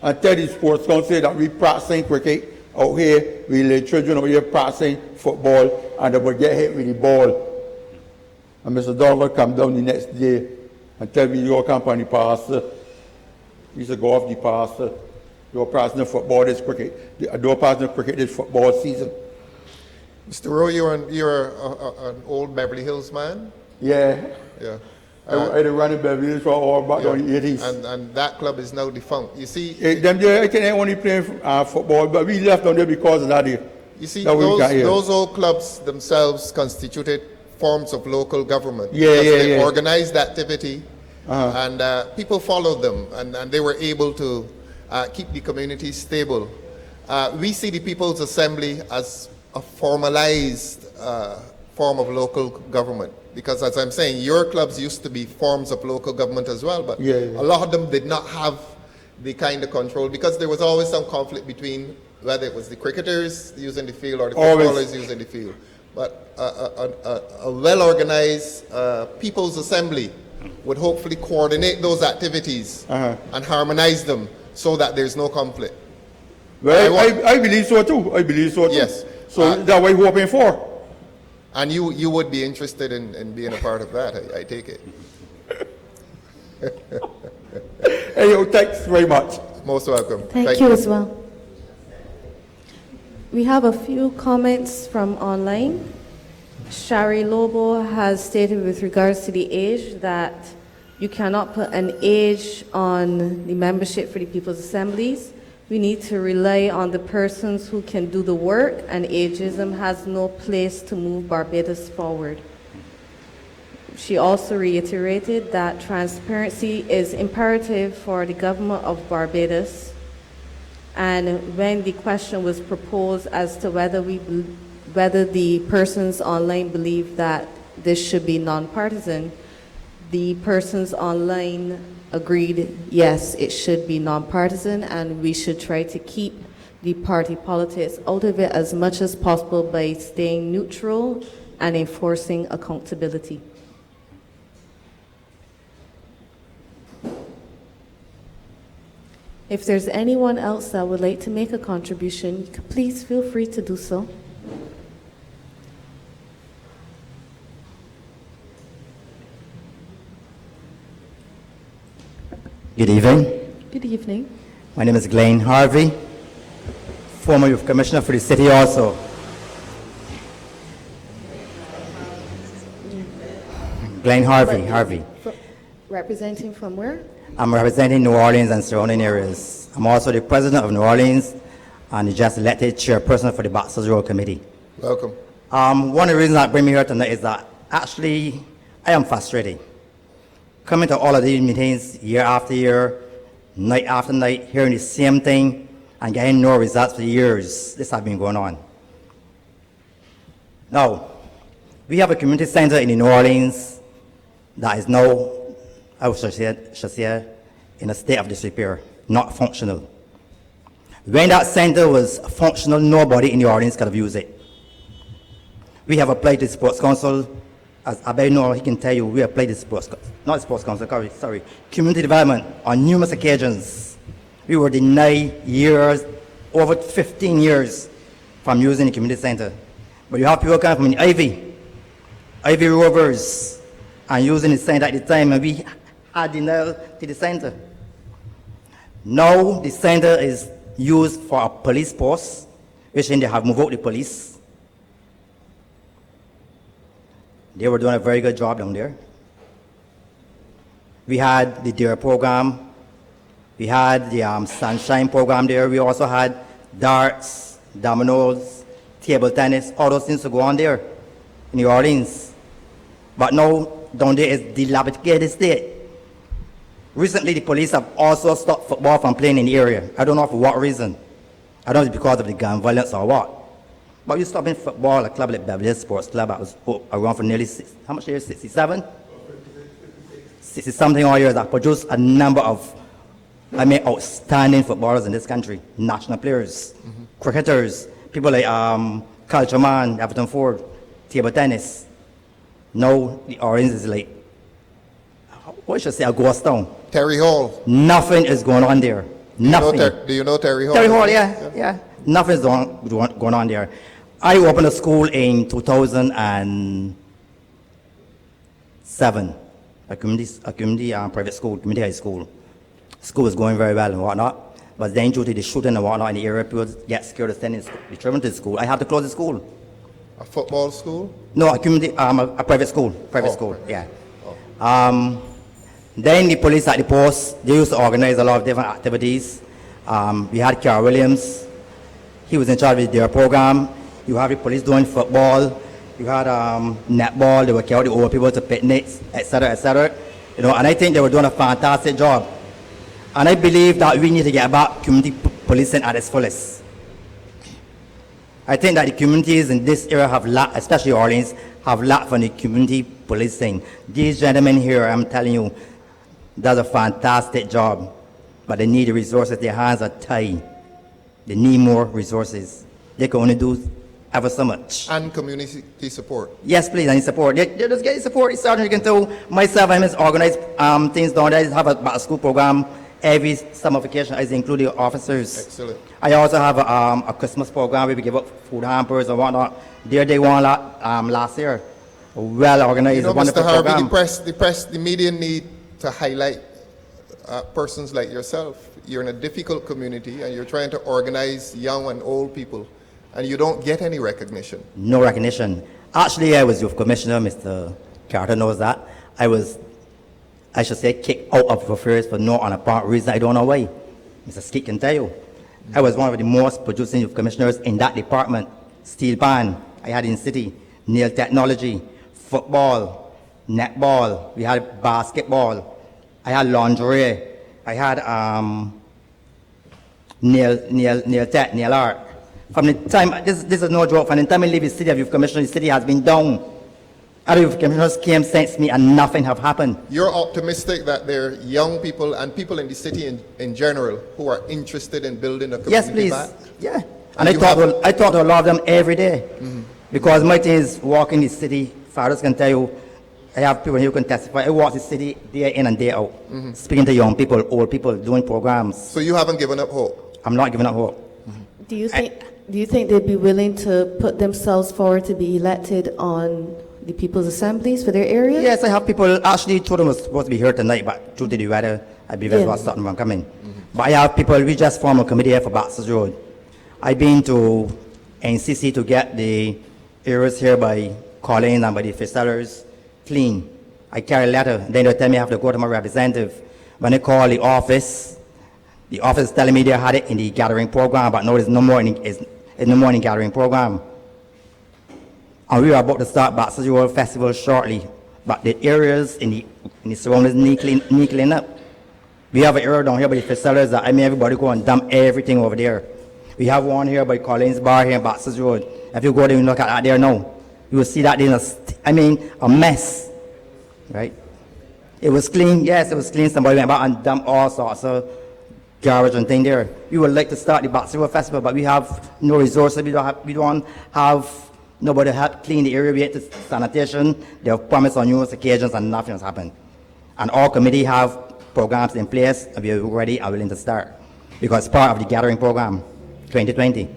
S5: and tell the Sports Council that we practicing cricket out here, we let children out here practicing football, and they would get hit with the ball. And Mr. Dover come down the next day and tell me, you're company pastor. He said, go off the pastor. You're practicing football this cricket. You're practicing cricket this football season.
S3: Mr. Rowe, you're an old Beverly Hills man?
S5: Yeah.
S3: Yeah.
S5: I run in Beverly Hills for all back in the 80s.
S3: And that club is now defunct. You see,
S5: them there, I can only play football, but we left down there because of that.
S3: You see, those old clubs themselves constituted forms of local government. They organized activity, and people followed them, and they were able to keep the community stable. We see the People's Assembly as a formalized form of local government, because as I'm saying, your clubs used to be forms of local government as well, but a lot of them did not have the kind of control, because there was always some conflict between whether it was the cricketers using the field or the footballers using the field. But a well-organized People's Assembly would hopefully coordinate those activities and harmonize them so that there's no conflict.
S5: Well, I believe so too. I believe so too.
S3: Yes.
S5: So that's what we're hoping for.
S3: And you would be interested in being a part of that, I take it.
S5: Hey, thanks very much.
S3: Most welcome.
S1: Thank you as well. We have a few comments from online. Shari Lobo has stated with regards to the age that you cannot put an age on the membership for the People's Assemblies. We need to rely on the persons who can do the work, and ageism has no place to move Barbados forward. She also reiterated that transparency is imperative for the government of Barbados. And when the question was proposed as to whether the persons online believe that this should be nonpartisan, the persons online agreed, yes, it should be nonpartisan, and we should try to keep the party politics out of it as much as possible by staying neutral and enforcing accountability. If there's anyone else that would like to make a contribution, please feel free to do so.
S6: Good evening.
S1: Good evening.
S6: My name is Glenn Harvey, former Youth Commissioner for the city also. Glenn Harvey.
S1: Representing from where?
S6: I'm representing New Orleans and surrounding areas. I'm also the president of New Orleans and the just elected chairperson for the Boxers Road Committee.
S3: Welcome.
S6: One of the reasons that bring me here tonight is that actually I am frustrated. Coming to all of these meetings year after year, night after night, hearing the same thing and getting no results for years. This has been going on. Now, we have a community center in New Orleans that is now, I should say, in a state of disrepair, not functional. When that center was functional, nobody in New Orleans could have used it. We have applied to the Sports Council. As Abe know, he can tell you, we applied to the Community Development on numerous occasions. We were denied years, over 15 years, from using the community center. But you have people coming from the Ivy Rovers, and using the center at the time, and we had denial to the center. Now the center is used for a police post, which they have moved out the police. They were doing a very good job down there. We had the DARE program. We had the Sunshine program there. We also had darts, dominoes, table tennis, all those things to go on there in New Orleans. But now down there is dilapidated state. Recently, the police have also stopped football from playing in the area. I don't know for what reason. I don't know if it's because of the gun violence or what. But you stop in football, a club like Pavilion Sports Club that was around for nearly how much years? 67? 60-something odd years that produced a number of, outstanding footballers in this country, national players, cricketers, people like Culture Man, Everton Ford, table tennis. Now the Orange is like, what should I say, a ghost town.
S3: Terry Hall.
S6: Nothing is going on there. Nothing.
S3: Do you know Terry Hall?
S6: Terry Hall, yeah. Nothing is going on there. I opened a school in 2007, a community private school, community high school. School was going very well and whatnot, but then due to the shooting and whatnot in the area, people get scared of sending the children to the school. I had to close the school.
S3: A football school?
S6: No, a community, a private school. School, yeah. Then the police at the post, they used to organize a lot of different activities. We had Carl Williams. He was in charge of their program. You have the police doing football. You had netball. They would carry the old people to picnics, etc., etc. And I think they were doing a fantastic job. And I believe that we need to get back community policing at its fullest. I think that the communities in this area have lacked, especially Orleans, have lacked from the community policing. These gentlemen here, I'm telling you, does a fantastic job, but they need the resources. Their hands are tied. They need more resources. They can only do ever so much. And
S3: community support.
S6: Yes, please, I need support. They just get support. Sergeant, you can tell myself, I must organize things down there. I have a school program every summer vacation. I include the officers.
S3: Excellent.
S6: I also have a Christmas program where we give up food hampers and whatnot. There they won last year. A well organized, wonderful
S3: Mr. Harvey,
S6: program.
S3: the media need to highlight persons like yourself. you're in a difficult community and you're trying to organize young and old people, and you don't get any recognition.
S6: No recognition. Actually, I was youth commissioner, Mr. Carter knows that. I was, I should say, kicked out of affairs for no apparent reason. I don't know why. Mr. Skeet can tell you. I was one of the most producing youth commissioners in that department. Steel pan, I had in city, nail technology, football, netball, we had basketball, I had lingerie, I had nail art. From the time, this is no joke, from the time I leave the city of youth commissioner, the city has been down. Other youth commissioners came since me and nothing have happened.
S3: You're optimistic that there are young people and people in the city in general who are interested in building a community
S6: Yes, please.
S3: back?
S6: Yeah. And I talk to a lot of them every day. Because my thing is walking the city, fathers can tell you, I have people who can testify. I walk the city day in and day out, speaking to young people, old people, doing programs.
S3: So you haven't given up hope?
S6: I'm not giving up hope.
S1: Do you think they'd be willing to put themselves forward to be elected on the people's assemblies for their area?
S6: Yes, I have people, actually told them I was supposed to be here tonight, but due to the weather, I believe I got something from coming. But I have people, we just formed a committee here for Baxter's Road. I've been to NCC to get the areas here by Collins and by the fish sellers clean. I carry a letter, then they tell me I have to go to my representative. When I call the office is telling me they had it in the gathering program, but no, it's no more in the gathering program. And we are about to start Baxter's Road Festival shortly, but the areas in the surroundings need clean up. We have an area down here by the fish sellers that everybody go and dump everything over there. We have one here by Collins Bar here in Baxter's Road. If you go there and look at that there now, you will see that there's a mess, right? It was clean, yes, it was clean. Somebody went back and dumped all sorts of garbage and thing there. We would like to start the Baxter's Road Festival, but we have no resources. We don't have nobody to help clean the area. We had to sanitation. They have promised on numerous occasions and nothing has happened. And our committee have programs in place and we are ready and willing to start because it's part of the gathering program 2020.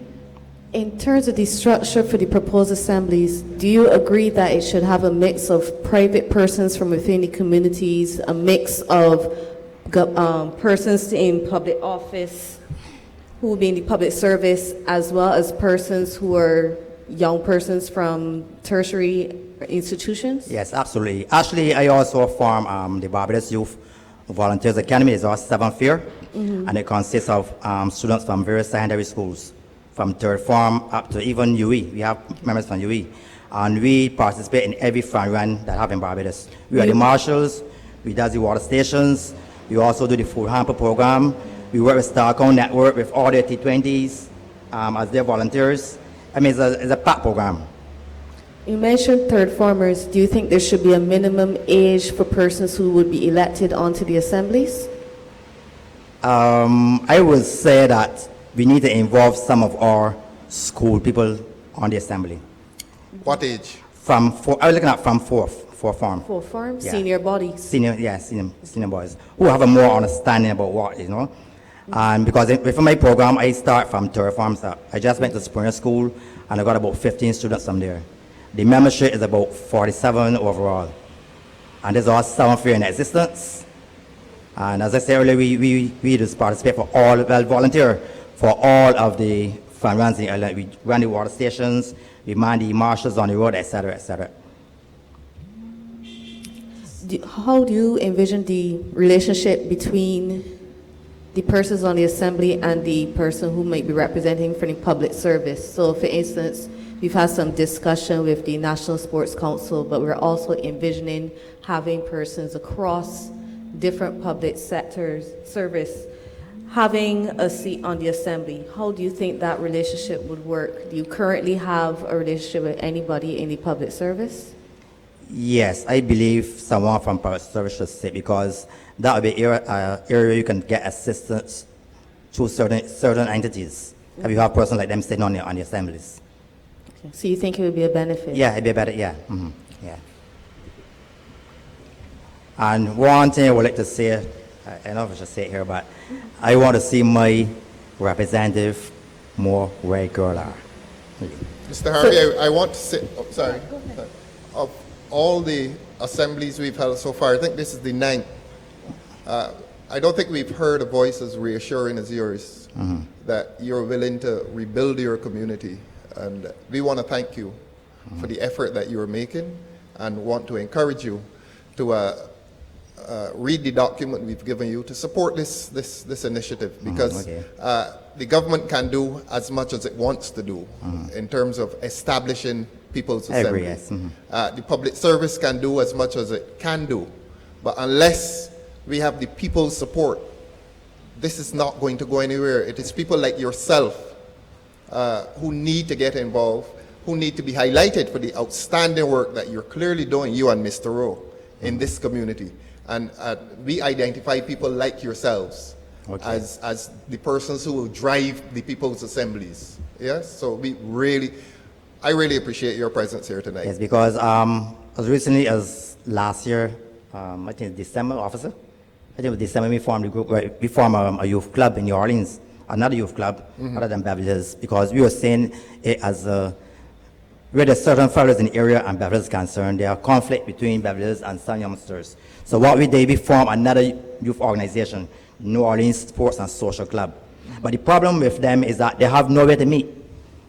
S1: In terms of the structure for the proposed assemblies, do you agree that it should have a mix of private persons from within the communities, a mix of persons in public office who will be in the public service, as well as persons who are young persons from tertiary institutions?
S6: Yes, absolutely. Actually, I also form the Barbados Youth Volunteers Academy. It's our 7th year, and it consists of students from various secondary schools, from third form up to even UE. We have members from UE, and we participate in every fun run that have in Barbados. We are the marshals, we do the water stations, we also do the food hamper program, we work with Starcom Network with all their T20s as their volunteers. It's a PAC program.
S1: You mentioned third formers. Do you think there should be a minimum age for persons who would be elected onto the assemblies?
S6: I would say that we need to involve some of our school people on the assembly.
S3: What age?
S6: I was looking at from fourth form.
S1: Fourth form,
S6: Yeah.
S1: senior bodies.
S6: Senior boys who have a more understanding about what, And because with my program, I start from third form. So I just went to Springer School and I got about 15 students from there. The membership is about 47 overall. And there's all 7th year in existence. And as I said earlier, we just participate for all, volunteer for all of the fun runs. We run the water stations, we man the marshals on the road, etc., etc.
S1: How do you envision the relationship between the persons on the assembly and the person who might be representing for the public service? So, for instance, we've had some discussion with the National Sports Council, but we're also envisioning having persons across different public sectors service having a seat on the assembly. How do you think that relationship would work? Do you currently have a relationship with anybody in the public service?
S6: Yes, I believe someone from public service should sit because that would be area you can get assistance to certain entities. If you have a person like them sitting on the assemblies.
S1: Okay. So you think it would be a benefit?
S6: Yeah, it'd be better, yeah. Yeah. And one thing I would like to say, I don't know if I should say it here, but I want to see my representative more regular.
S3: Mr. Harvey, I want to say, sorry. Of all the assemblies we've held so far, I think this is the 9th. I don't think we've heard a voice as reassuring as yours, that you're willing to rebuild your community. And we want to thank you for the effort that you're making, and want to encourage you to read the document we've given you to support this initiative, because the government can do as much as it wants to do in terms of establishing People's Assembly.
S6: Yes.
S3: The public service can do as much as it can do, but unless we have the people's support, this is not going to go anywhere. It is people like yourself who need to get involved, who need to be highlighted for the outstanding work that you're clearly doing, you and Mr. Rowe, in this community. And we identify people like yourselves as the persons who will drive the people's assemblies. Yes, so I really appreciate your presence here tonight.
S6: Yes, because as recently as last year, I think December, officer, I think it was December, we formed a group, we formed a youth club in New Orleans, another youth club, other than Beverly Hills, because we were saying it as where there's certain fellows in the area and Beverly Hills is concerned, there are conflict between Beverly Hills and some youngsters. So what we did, we formed another youth organization, New Orleans Sports and Social Club. But the problem with them is that they have nowhere to meet.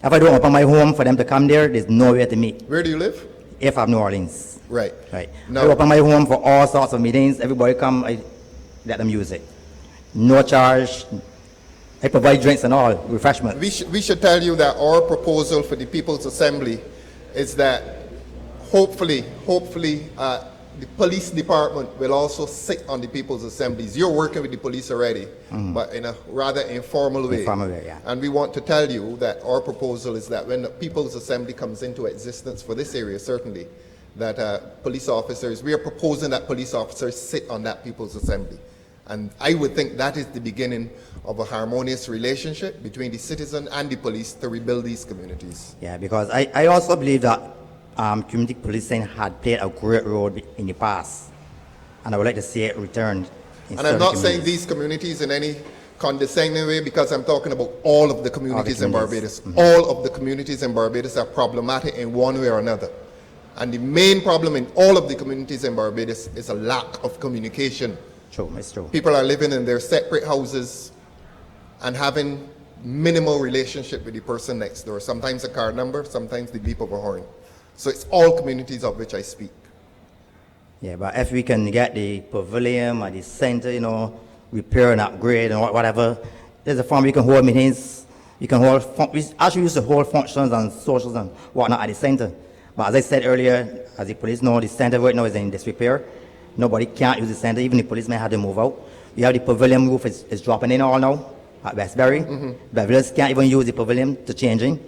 S6: If I don't open my home for them to come there, there's nowhere to meet.
S3: Where do you live?
S6: AFAB New Orleans.
S3: Right.
S6: Now, I open my home for all sorts of meetings. Everybody come, I let them use it. No charge. I provide drinks and all, refreshment.
S3: We should tell you that our proposal for the People's Assembly is that hopefully the police department will also sit on the People's Assemblies. You're working with the police already, but in a rather informal way. And we want to tell you that our proposal is that when the People's Assembly comes into existence for this area, certainly, that police officers, we are proposing that police officers sit on that People's Assembly. And I would think that is the beginning of a harmonious relationship between the citizen and the police to rebuild these communities.
S6: Yeah, because I also believe that community policing had played a great role in the past, and I would like to see it returned.
S3: And I'm not saying these communities in any condescending way, because I'm talking about all of the communities in Barbados. All of the communities in Barbados are problematic in one way or another. And the main problem in all of the communities in Barbados is a lack of communication.
S6: True, it's true.
S3: People are living in their separate houses and having minimal relationship with the person next door. Sometimes a car number, sometimes the beep of a horn. So it's all communities of which I speak.
S6: Yeah, but if we can get the pavilion or the center, repair and upgrade and whatever, there's a form we can hold meetings. We actually use to hold functions and socials and whatnot at the center. But as I said earlier, as the police know, the center right now is in disrepair. Nobody can't use the center. Even the policemen had to move out. We have the pavilion roof is dropping in all now at Westbury. Beverly can't even use the pavilion to changing.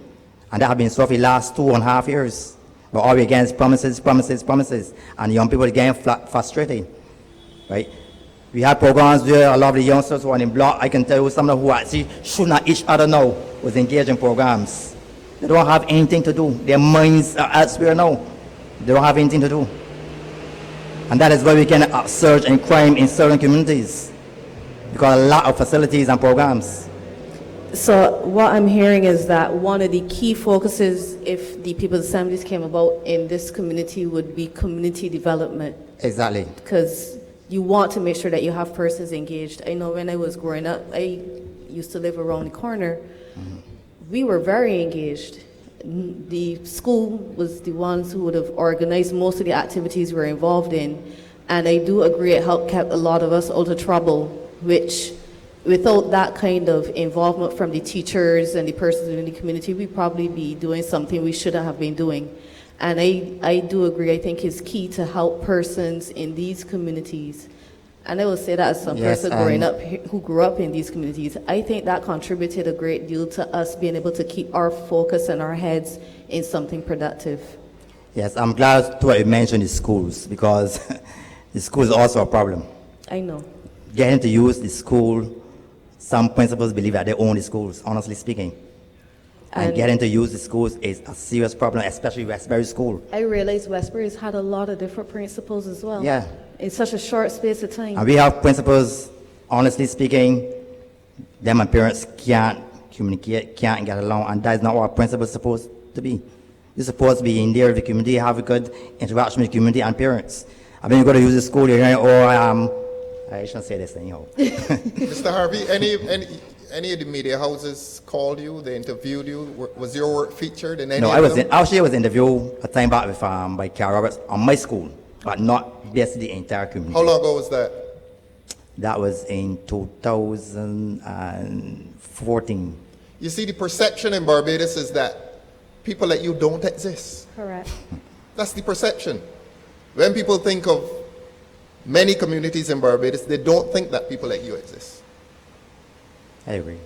S6: And that has been so for the last 2.5 years. But all we get is promises. And young people are getting frustrated. Right? We had programs where a lot of the youngsters who are in block, I can tell you some of them who actually shooting at each other now was engaged in programs. They don't have anything to do. Their minds are elsewhere now. They don't have anything to do. And that is why we get an upsurge in crime in certain communities, because a lot of facilities and programs.
S1: So what I'm hearing is that one of the key focuses, if the People's Assemblies came about in this community, would be community development.
S6: Exactly.
S1: Because you want to make sure that you have persons engaged. I know when I was growing up, I used to live around the corner. We were very engaged. The school was the ones who would have organized most of the activities we're involved in. And I do agree it helped kept a lot of us out of trouble, which without that kind of involvement from the teachers and the persons in the community, we'd probably be doing something we shouldn't have been doing. And I do agree, I think it's key to help persons in these communities. And I will say that as some person growing up who grew up in these communities, I think that contributed a great deal to us being able to keep our focus and our heads in something productive.
S6: Yes, I'm glad to mention the schools, because the school is also a problem.
S1: I know.
S6: Getting to use the school, some principals believe that they own the schools, honestly speaking. And getting to use the schools is a serious problem, especially Westbury School.
S1: I realized Westbury's had a lot of different principals as well.
S6: Yeah.
S1: In such a short space of time.
S6: And we have principals, honestly speaking, them and parents can't communicate, can't get along, and that is not what a principal is supposed to be. You're supposed to be in there with the community, have a good interaction with the community and parents. I mean, you're going to use the school, you're hearing, I shouldn't say this anyhow.
S3: Mr. Harvey, any of the media houses called you? They interviewed you? Was your work featured in any
S6: No,
S3: of them?
S6: I was interviewed a time back with, by Carol Roberts on my school, but not basically the entire community.
S3: How long ago was that?
S6: That was in 2014.
S3: You see, the perception in Barbados is that people like you don't exist.
S1: Correct.
S3: That's the perception. When people think of many communities in Barbados, they don't think that people like you exist.
S6: I agree.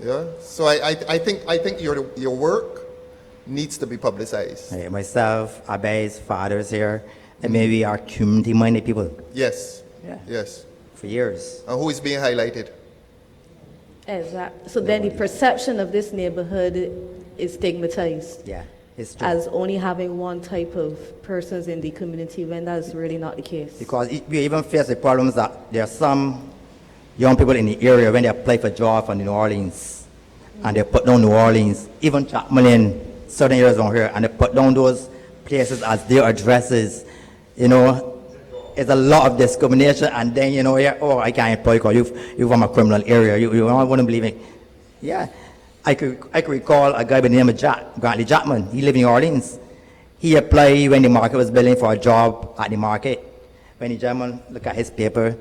S3: Yeah. So I think your work needs to be publicized.
S6: Right, myself, Abay's fathers here, and maybe our community-minded people
S3: Yes.
S6: Yeah.
S3: Yes.
S6: for years.
S3: And who is being highlighted?
S1: Exactly. So then the perception of this neighborhood is stigmatized
S6: Yeah, it's true.
S1: as only having one type of persons in the community when that's really not the case.
S6: Because we even face the problems that there are some young people in the area when they apply for jobs from New Orleans, and they put down New Orleans, even Chapman, certain areas on here, and they put down those places as their addresses. You know, it's a lot of discrimination, and then, you know, yeah, oh, I can't employ you because you're from a criminal area. You wouldn't believe it. Yeah. I could recall a guy by the name of Grantley Jackman. He lived in New Orleans. He applied when the market was building for a job at the market. When the gentleman looked at his paper,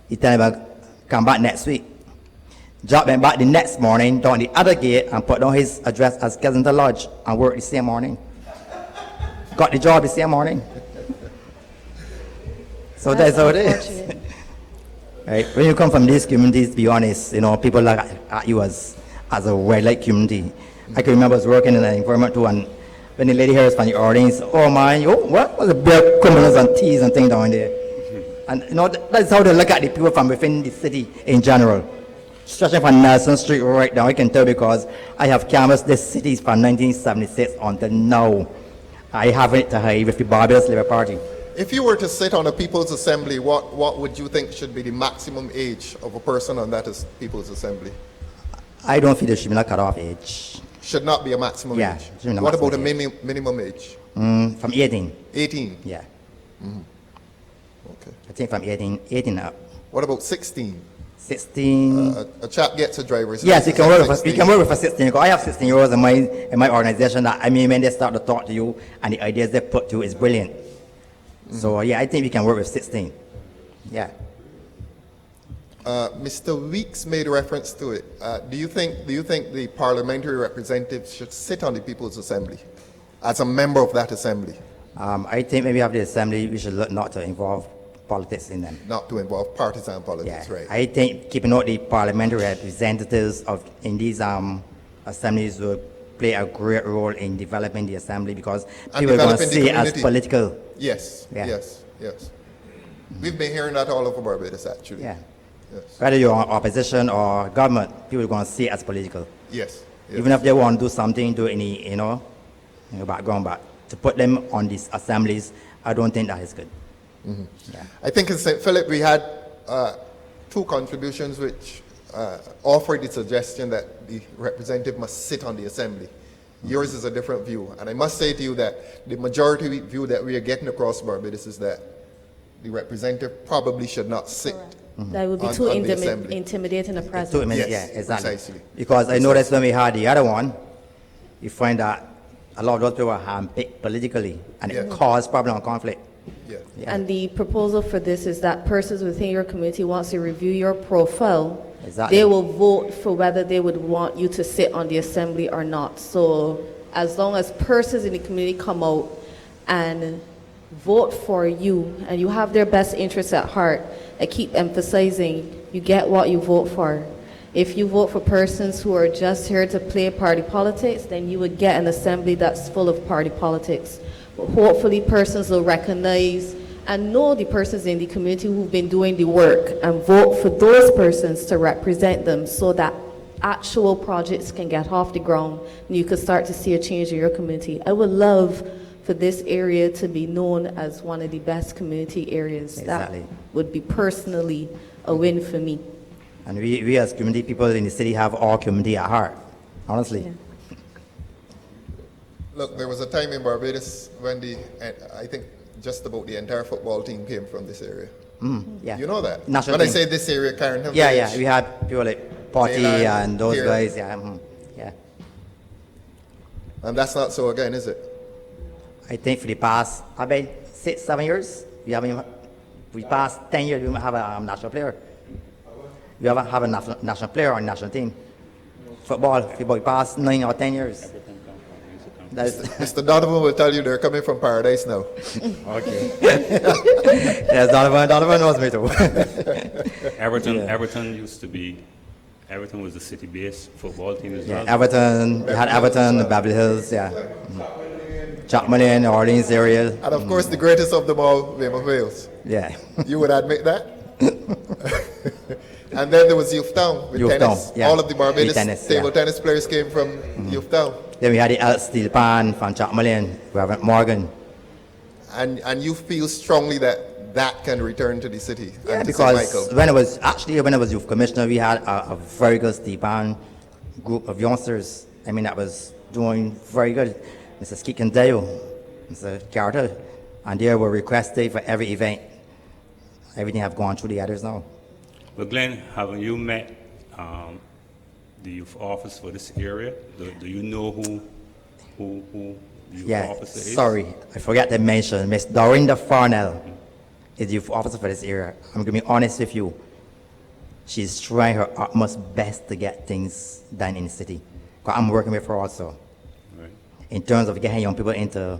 S6: he told him, come back next week. Job went back the next morning down the other gate and put down his address as Kensington Lodge and worked the same morning. Got the job the same morning. So that's how it is. Right? When you come from these communities, to be honest, you know, people look at you as a red-light community. I can remember I was working in an environment too, and when the lady here was from the audience, oh man, what was the big criminals and thieves and things down there? And you know, that's how they look at the people from within the city in general. Stretching from Nelson Street right now, I can tell because I have canvassed this city from 1976 until now. I have it to hide with the Barbados Labour Party.
S3: If you were to sit on a People's Assembly, what would you think should be the maximum age of a person on that People's Assembly?
S6: I don't feel there should be a cut-off age.
S3: Should not be a maximum
S6: Yeah,
S3: age.
S6: shouldn't be a
S3: What about a
S6: maximum
S3: minimum age?
S6: From 18.
S3: 18.
S6: Yeah.
S3: Okay.
S6: I think from 18 up.
S3: What about 16?
S6: 16.
S3: A chap gets a driver's
S6: Yes, you
S3: license
S6: can
S3: at
S6: work
S3: 16.
S6: with a 16 year old. I have 16-year-olds in my organization that, I mean, when they start to talk to you and the ideas they put to you is brilliant. So yeah, I think we can work with 16. Yeah.
S3: Mr. Weeks made reference to it. Do you think the parliamentary representatives should sit on the People's Assembly as a member of that assembly?
S6: I think maybe after the assembly, we should look not to involve politics in them.
S3: Not to involve partisan politics,
S6: Yeah.
S3: right?
S6: I think keeping out the parliamentary representatives in these assemblies will play a great role in developing the assembly because
S3: And
S6: people are going to
S3: developing the
S6: see it as
S3: community.
S6: political.
S3: Yes,
S6: Yeah.
S3: yes. We've been hearing that all over Barbados, actually.
S6: Yeah.
S3: Yes.
S6: Whether you're on opposition or government, people are going to see it as political.
S3: Yes.
S6: Even if they want to do something to any, in the background, but to put them on these assemblies, I don't think that is good. Yeah.
S3: I think in St. Philip we had two contributions which offered the suggestion that the representative must sit on the assembly. Yours is a different view. And I must say to you that the majority view that we are getting across Barbados is that the representative probably should not sit.
S1: That would be
S3: on-
S1: too
S3: on the assembly.
S1: intimidating a
S6: 2
S1: president.
S6: minutes,
S3: Yes,
S6: yeah, exactly.
S3: precisely.
S6: Because I noticed when we had the other one, you find that a lot of those people are handpicked politically, and it caused problem and conflict.
S3: Yeah.
S6: Yeah.
S1: And the proposal for this is that persons within your community, once they review your profile,
S6: Exactly.
S1: they will vote for whether they would want you to sit on the assembly or not. So as long as persons in the community come out and vote for you, and you have their best interests at heart, I keep emphasizing you get what you vote for. If you vote for persons who are just here to play party politics, then you would get an assembly that's full of party politics. But hopefully persons will recognize and know the persons in the community who've been doing the work and vote for those persons to represent them so that actual projects can get off the ground and you can start to see a change in your community. I would love for this area to be known as one of the best community areas.
S6: Exactly.
S1: That would be personally a win for me.
S6: And we as community people in the city have our community at heart, honestly.
S1: Yeah.
S3: Look, there was a time in Barbados when I think just about the entire football team came from this area.
S6: Yeah.
S3: You know that?
S6: National
S3: When I
S6: team.
S3: say this area, Carrington
S6: Yeah,
S3: Village.
S6: yeah. We had people like Potty
S3: Mainland,
S6: and those
S3: here.
S6: guys. Yeah, yeah.
S3: And that's not so again, is it?
S6: I think for the past, I bet 6, 7 years, we passed 10 years, we don't have a national player. We haven't have a national player on national team. Football, we passed 9 or 10 years. That's,
S3: Mr. Donovan will tell you they're coming from paradise now.
S2: Okay.
S6: yes, Donovan knows me too.
S2: Everton used to be, Everton was the city-based football team as well.
S6: Everton, we had Everton, Beverly Hills, yeah. Chapman, Orleans area.
S3: And of course, the greatest of them all, Weymouth Wales.
S6: Yeah.
S3: You would admit that? And then there was Youth Town with
S6: Youth
S3: tennis.
S6: Town, yeah.
S3: All of the Barbados
S6: Tennis,
S3: table
S6: yeah.
S3: tennis players came from Youth Town.
S6: Then we had the Alex Steel Pan from Chapman, Reverend Morgan.
S3: And you feel strongly that that can return to the city.
S6: Yeah,
S3: and to St.
S6: because
S3: Michael.
S6: when I was youth commissioner, we had a very good Steel Pan group of youngsters. I mean, that was doing very good. Mr. Skeet Dale, Mr. Carter, and they were requested for every event. Everything have gone through the others now.
S2: But Glenn, haven't you met the youth officer for this area? Do you know who the youth
S6: Yeah,
S2: officer is?
S6: sorry, I forgot to mention Miss Dorinda Farnell is the youth officer for this area. I'm going to be honest with you. She's trying her utmost best to get things done in the city. 'Cause I'm working with her also.
S2: Right.
S6: In terms of getting young people into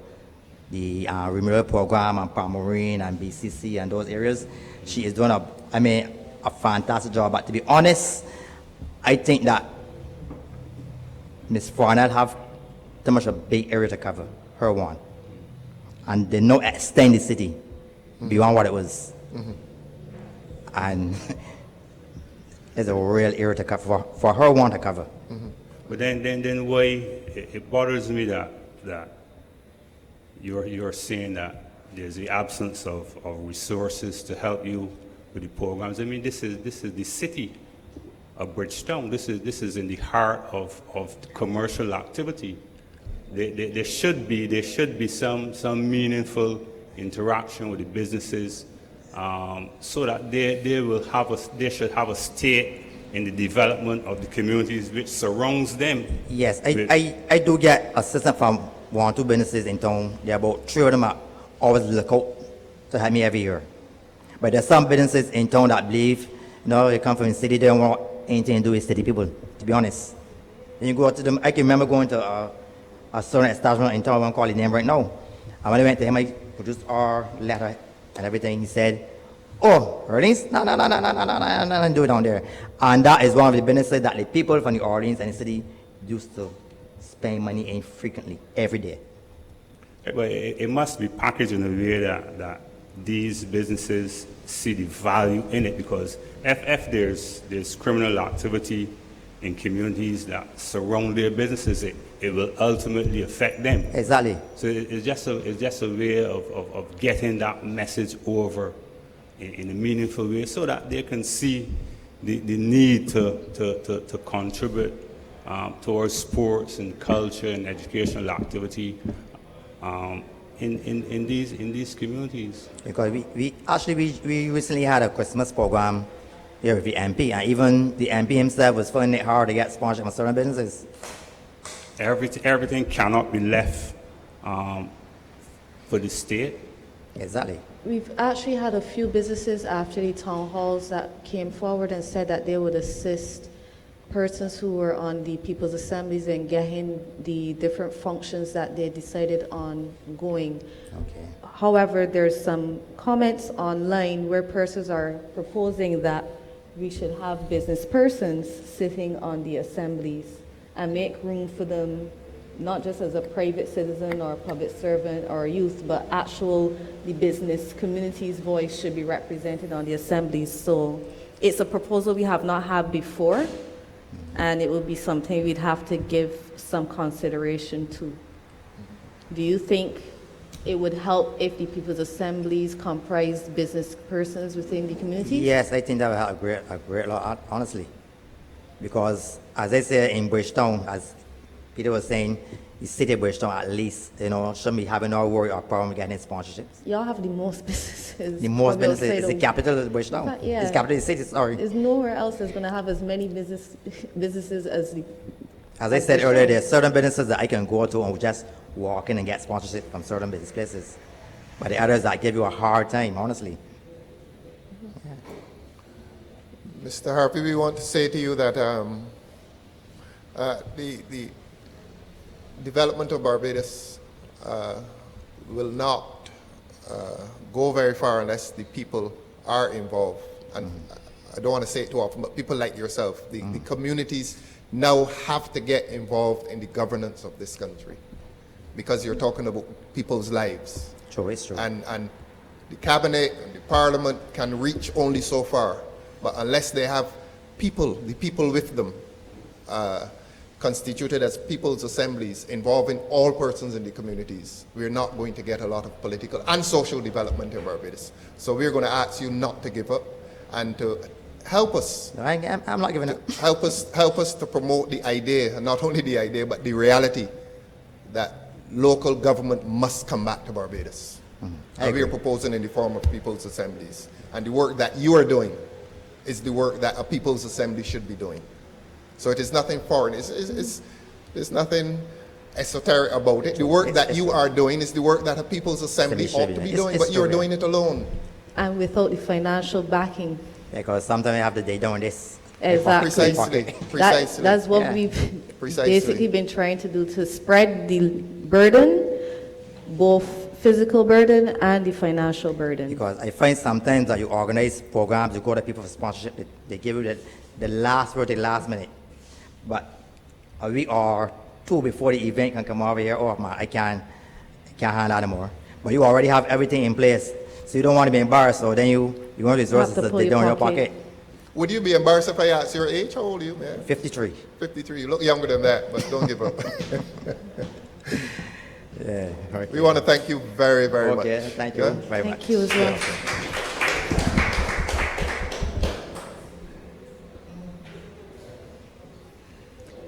S6: the renewal program and Marine and BCC and those areas, she is doing a fantastic job. But to be honest, I think that Ms. Farnell have too much a big area to cover, her one. And they no extend the city beyond what it was. And there's a real area to cover, for her one to cover.
S2: But then why it bothers me that you're saying that there's the absence of resources to help you with the programs. I mean, this is the city of Bridgetown. This is in the heart of commercial activity. There should be some meaningful interaction with the businesses, so that they should have a stake in the development of the communities which surrounds them.
S6: Yes, I do get assistance from 1 or 2 businesses in town. There are about 3 of them that always look out to help me every year. But there's some businesses in town that believe, they come from the city, they don't want anything to do with city people, to be honest. Then you go to them, I can remember going to a certain establishment in town, I won't call his name right now. And when I went to him, I produced our letter and everything. He said, "Oh, Orleans? No, do it down there." And that is one of the businesses that the people from the Orleans and the city used to spend money in frequently, every day.
S2: But it must be packaged in a way that these businesses see the value in it, because if there's criminal activity in communities that surround their businesses, it will ultimately affect them.
S6: Exactly.
S2: So it's just a way of getting that message over in a meaningful way, so that they can see the need to contribute towards sports and culture and educational activity in these communities.
S6: Because we recently had a Christmas program here with the MP, and even the MP himself was finding it hard to get sponsorship from certain businesses.
S2: Everything cannot be left for the state.
S6: Exactly.
S1: We've actually had a few businesses after the town halls that came forward and said that they would assist persons who were on the People's Assemblies in getting the different functions that they decided on going.
S6: Okay.
S1: However, there's some comments online where persons are proposing that we should have business persons sitting on the assemblies and make room for them, not just as a private citizen or a public servant or a youth, but the business community's voice should be represented on the assemblies. So it's a proposal we have not had before, and it will be something we'd have to give some consideration to. Do you think it would help if the People's Assemblies comprised business persons within the community?
S6: Yes, I think that would help a great lot, honestly. Because, as I say in Bridgetown, as Peter was saying, the city of Bridgetown at least, shouldn't be having no worry or problem getting sponsorships.
S1: Y'all have the most businesses.
S6: The most
S1: probably
S6: businesses
S1: outside
S6: is the
S1: of-
S6: capital of Bridgetown.
S1: Yeah.
S6: It's capital of the city, sorry.
S1: There's nowhere else that's going to have as many businesses as the.
S6: As I said earlier, there are certain businesses that I can go to and just walk in and get sponsorship from certain business places. But the others that give you a hard time, honestly.
S3: Mr. Harvey, we want to say to you that the development of Barbados will not go very far unless the people are involved. And I don't want to say it too often, but people like yourself, the communities now have to get involved in the governance of this country, because you're talking about people's lives.
S6: True, it's true.
S3: And the cabinet and the parliament can reach only so far, but unless they have people, the people with them, constituted as people's assemblies involving all persons in the communities, we're not going to get a lot of political and social development in Barbados. So we're going to ask you not to give up and to help us.
S6: No, I'm not giving up.
S3: Help us to promote the idea, and not only the idea, but the reality that local government must come back to Barbados. And we are proposing in the form of people's assemblies. And the work that you are doing is the work that a people's assembly should be doing. So it is nothing foreign. There's nothing esoteric about it. The work that you are doing is the work that a people's assembly ought to be doing, but you're doing it alone.
S1: And without the financial backing.
S6: Because sometimes you have to day down this.
S1: Exactly.
S3: Precisely.
S1: That's what
S3: Yeah.
S1: we've
S3: Precisely.
S1: basically been trying to do, to spread the burden, both physical burden and the financial burden.
S6: Because I find sometimes that you organize programs, you go to people for sponsorship, they give you the last word, the last minute. But a week or two before the event can come over here, oh man, I can't handle anymore. But you already have everything in place, so you don't want to be embarrassed, so then you want resources that they don't in your pocket.
S3: Would you be embarrassed if I asked your age? How old are you, man?
S6: 53.
S3: 53. You look younger than that, but don't give up.
S6: Yeah. Right.
S3: We want to thank you very, very much.
S6: Okay, thank you
S3: Yeah?
S6: very much.
S1: Thank you as well.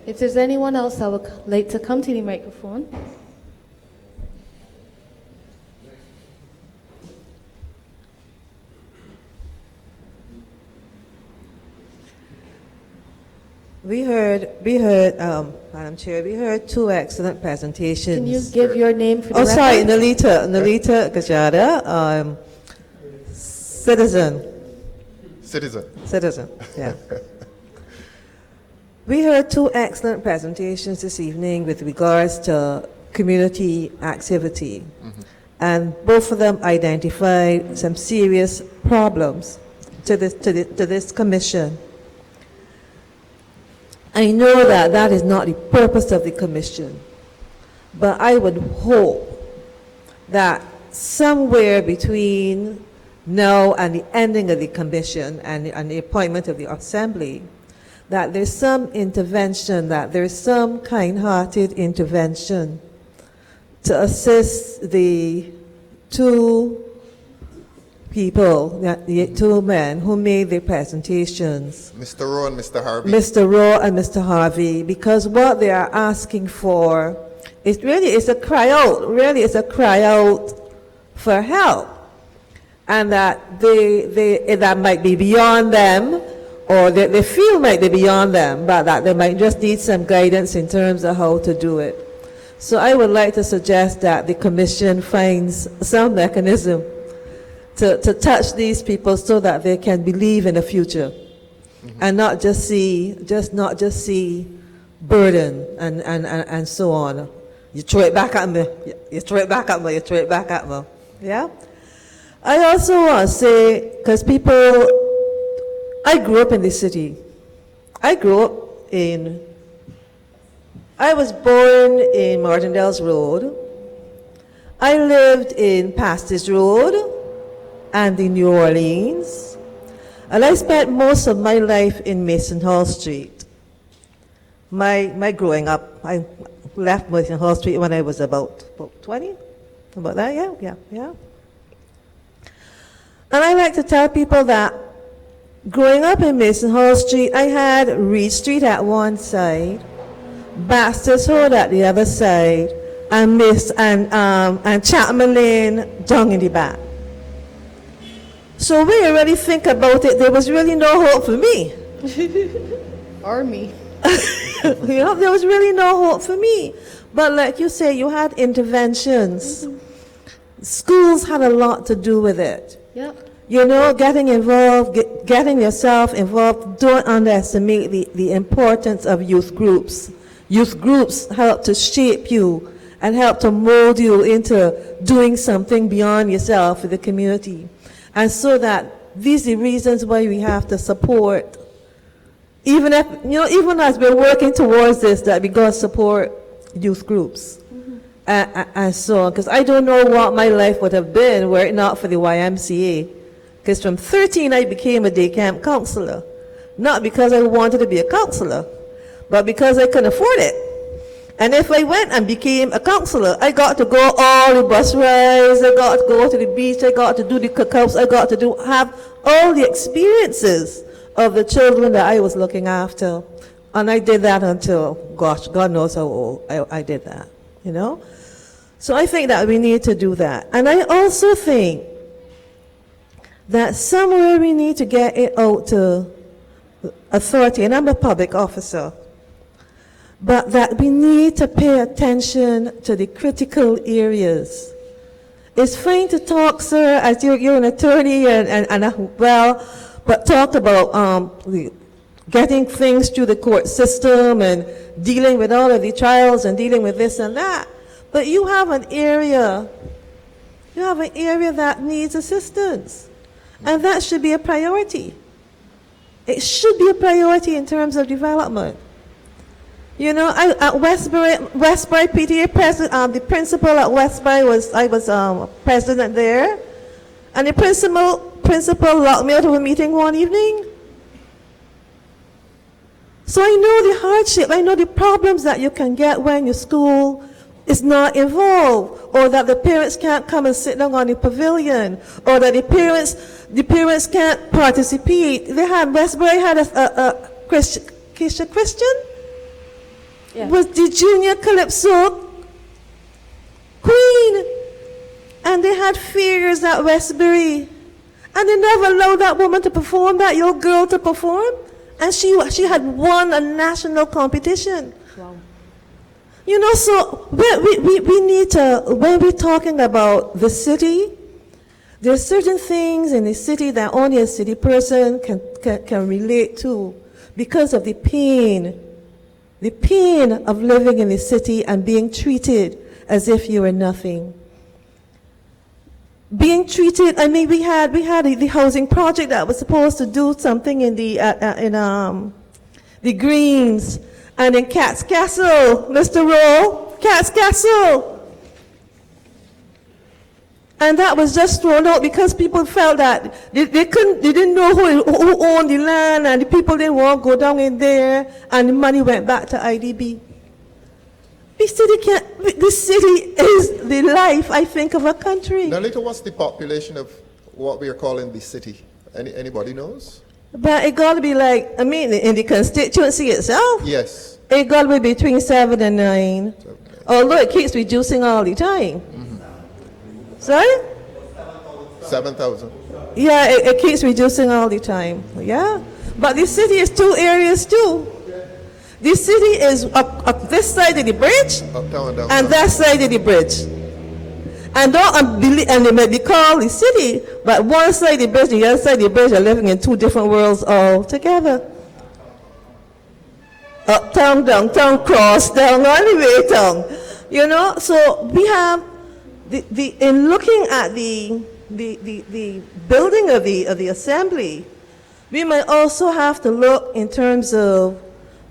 S1: If there's anyone else that would like to come to the microphone.
S7: We heard, Madam Chair, we heard two excellent presentations.
S1: Can you give your name for the
S7: Oh, sorry,
S1: record?
S7: Nalita Gajada, citizen, yeah. We heard two excellent presentations this evening with regards to community activity. And both of them identified some serious problems to this commission. I know that that is not the purpose of the commission, but I would hope that somewhere between now and the ending of the commission and the appointment of the assembly, that there's some intervention, that there's some kind-hearted intervention to assist the two people, the two men who made their presentations.
S3: Mr. Rowe and Mr. Harvey.
S7: Mr. Rowe and Mr. Harvey, because what they are asking for is a cry out for help. And that that might be beyond them, or they feel might be beyond them, but that they might just need some guidance in terms of how to do it. So I would like to suggest that the commission finds some mechanism to touch these people so that they can believe in the future, and not just see burden and so on. You throw it back at me, you throw it back at me, you throw it back at me. Yeah? I also want to say, because I grew up in this city. I was born in Martindale's Road. I lived in Pastis Road and in New Orleans. And I spent most of my life in Mason Hall Street. My growing up, I left Mason Hall Street when I was about 20, about that, yeah. And I like to tell people that growing up in Mason Hall Street, I had Reed Street at one side, Baxter's Road at the other side, and Chapman Lane down in the back. So when you really think about it, there was really no hope for me.
S1: Or me.
S7: You know, there was really no hope for me. But like you say, you had interventions. Schools had a lot to do with it.
S1: Yep.
S7: You know, getting involved, getting yourself involved. Don't underestimate the importance of youth groups. Youth groups help to shape you and help to mold you into doing something beyond yourself for the community. And so that these are the reasons why we have to support, even if, you know, even as we're working towards this, that we got to support youth groups. And so on, because I don't know what my life would have been were it not for the YMCA. Because from 13, I became a day camp counselor. Not because I wanted to be a counselor, but because I couldn't afford it. And if I went and became a counselor, I got to go all the bus rides, I got to go to the beach, I got to do the cookouts, I got to have all the experiences of the children that I was looking after. And I did that until, gosh, God knows how old I did that, you know? So I think that we need to do that. And I also think that somewhere we need to get it out to authority, and I'm a public officer, but that we need to pay attention to the critical areas. It's fine to talk, sir, as you're an attorney but talk about getting things through the court system and dealing with all of the trials and dealing with this and that. But you have an area that needs assistance. And that should be a priority. It should be a priority in terms of development. You know, at Westbury PTA president, the principal at Westbury I was president there, and the principal locked me out of a meeting one evening. So I know the hardship, I know the problems that you can get when your school is not involved, or that the parents can't come and sit down on the pavilion, or that the parents can't participate. Westbury had a Christian?
S1: Yeah.
S7: Was the junior calypso queen, and they had fairs at Westbury, and they never allowed that woman to perform, that young girl to perform, and she had won a national competition.
S1: Wow.
S7: You know, so we need to, when we're talking about the city, there are certain things in the city that only a city person can relate to because of the pain of living in the city and being treated as if you were nothing. Being treated, I mean, we had the housing project that was supposed to do something in the Greens and in Cat's Castle, Mr. Rowe, Cat's Castle. And that was just thrown out because people felt that they didn't know who owned the land, and the people didn't want to go down in there, and the money went back to IDB. The city is the life, I think, of a country.
S3: Now, later, what's the population of what we are calling the city? Anybody knows?
S7: But it got to be like, I mean, in the constituency itself,
S3: Yes.
S7: it got to be between 7 and 9, although it keeps reducing all the time. Sorry?
S3: 7,000.
S7: Yeah, it keeps reducing all the time. Yeah. But the city is two areas too. The city is up this side of the bridge
S3: Uptown and downtown.
S7: and that side of the bridge. And they may be called the city, but one side of the bridge and the other side of the bridge are living in two different worlds altogether. Uptown, downtown, cross down, all the way down. You know, so we have in looking at the building of the assembly, we might also have to look in terms of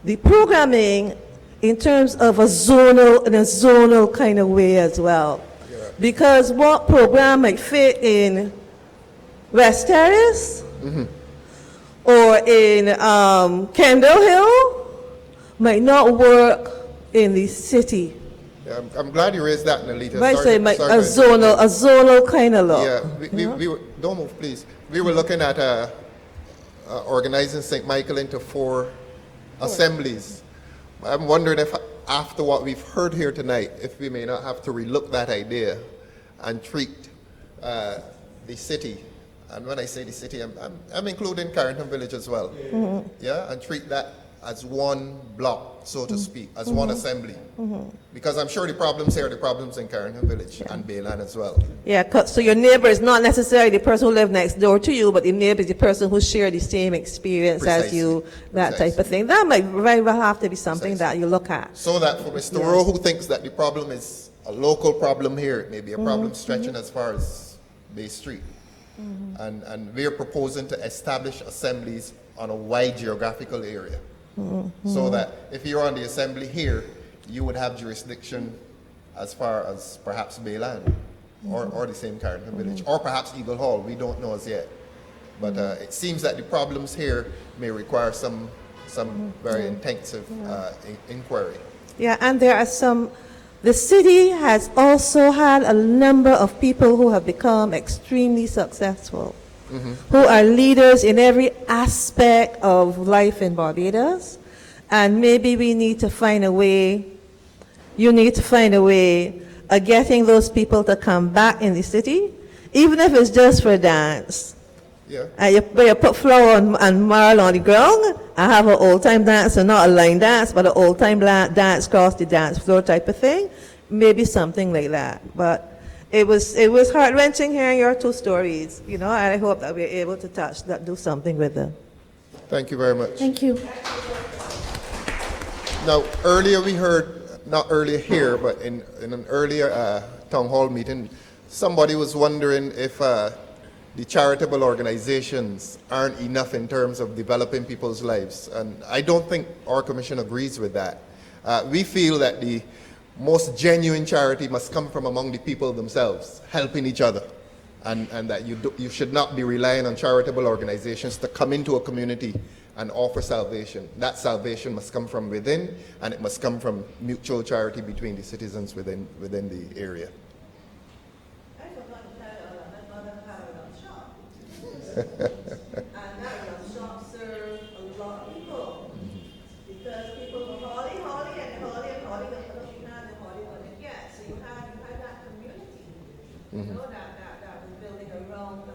S7: the programming, in terms of in a zonal kind of way as well. Yeah. Because what program might fit in West Terrace or in Kendall Hill might not work in the city.
S3: Yeah, I'm glad you raised that, Nalita.
S7: Right, so a zonal kind of look.
S3: Yeah, we were, don't move, please. We were looking at organizing St. Michael into 4 assemblies. I'm wondering if after what we've heard here tonight, if we may not have to relook that idea and treat the city, and when I say the city, I'm including Carrington Village as well, yeah, and treat that as one block, so to speak, as one assembly. Because I'm sure the problems here are the problems in Carrington Village and Bayland as well.
S7: Yeah, so your neighbor is not necessarily the person who lives next door to you, but the neighbor is the person who shared the same experience as you, that type of thing. That might very well have to be something that you look at.
S3: So that for Mr. Rowe, who thinks that the problem is a local problem here, it may be a problem stretching as far as Bay Street. And we're proposing to establish assemblies on a wide geographical area. So that if you're on the assembly here, you would have jurisdiction as far as perhaps Bayland or the same Carrington Village, or perhaps Eagle Hall. We don't know as yet. But it seems that the problems here may require some very intensive inquiry.
S7: Yeah, and there are some, the city has also had a number of people who have become extremely successful, who are leaders in every aspect of life in Barbados. And maybe we need to find a way, you need to find a way of getting those people to come back in the city, even if it's just for a dance.
S3: Yeah.
S7: You put flour and marl on the ground and have an old-time dance, and not a line dance, but an old-time dance across the dance floor type of thing. Maybe something like that. But it was heart-wrenching hearing your two stories, you know, and I hope that we're able to do something with them.
S3: Thank you very much.
S1: Thank you.
S3: Now, earlier we heard, not earlier here, but in an earlier town hall meeting, somebody was wondering if the charitable organizations aren't enough in terms of developing people's lives. And I don't think our commission agrees with that. We feel that the most genuine charity must come from among the people themselves, helping each other. And that you should not be relying on charitable organizations to come into a community and offer salvation. That salvation must come from within, and it must come from mutual charity between the citizens within the area.
S7: I forgot to tell my mother had a shop. And that shop served a lot of people. Because people were Holly, and but you had the Holly wasn't yet. So you had that community. You know, that was building around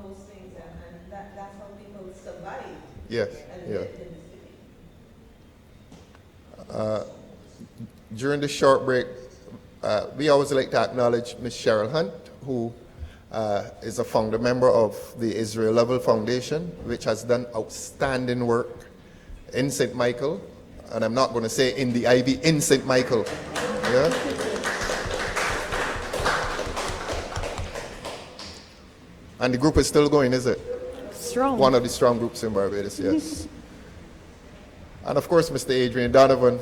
S7: those things, and that's how people survived.
S3: Yes, yeah. During the short break, we always like to acknowledge Ms. Cheryl Hunt, who is a founder member of the Israel Level Foundation, which has done outstanding work in St. Michael, and I'm not going to say in the Ivy, in St. Michael. Yeah? And the group is still going, is it?
S1: Strong.
S3: One of the strong groups in Barbados, yes. And of course, Mr. Adrian Donovan,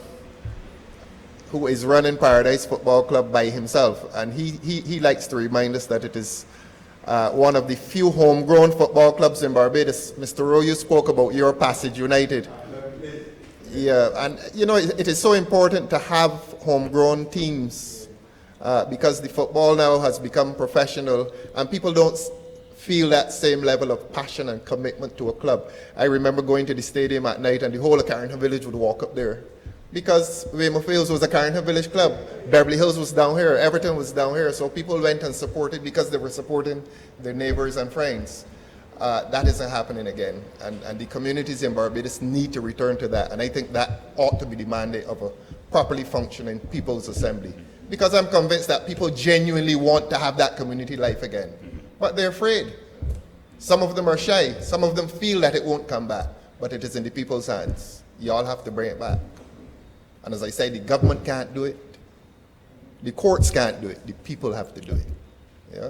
S3: who is running Paradise Football Club by himself. And he likes to remind us that it is one of the few homegrown football clubs in Barbados. Mr. Rowe, you spoke about your Passage United. Yeah, and you know, it is so important to have homegrown teams because the football now has become professional and people don't feel that same level of passion and commitment to a club. I remember going to the stadium at night and the whole of Carrington Village would walk up there. Because Weymouth Fields was a Carrington Village club. Beverly Hills was down here, Everton was down here, so people went and supported because they were supporting their neighbors and friends. That isn't happening again. And the communities in Barbados need to return to that. And I think that ought to be the mandate of a properly functioning People's Assembly. Because I'm convinced that people genuinely want to have that community life again. But they're afraid. Some of them are shy. Some of them feel that it won't come back. But it is in the people's hands. You all have to bring it back. And as I said, the government can't do it. The courts can't do it. The people have to do it. Yeah?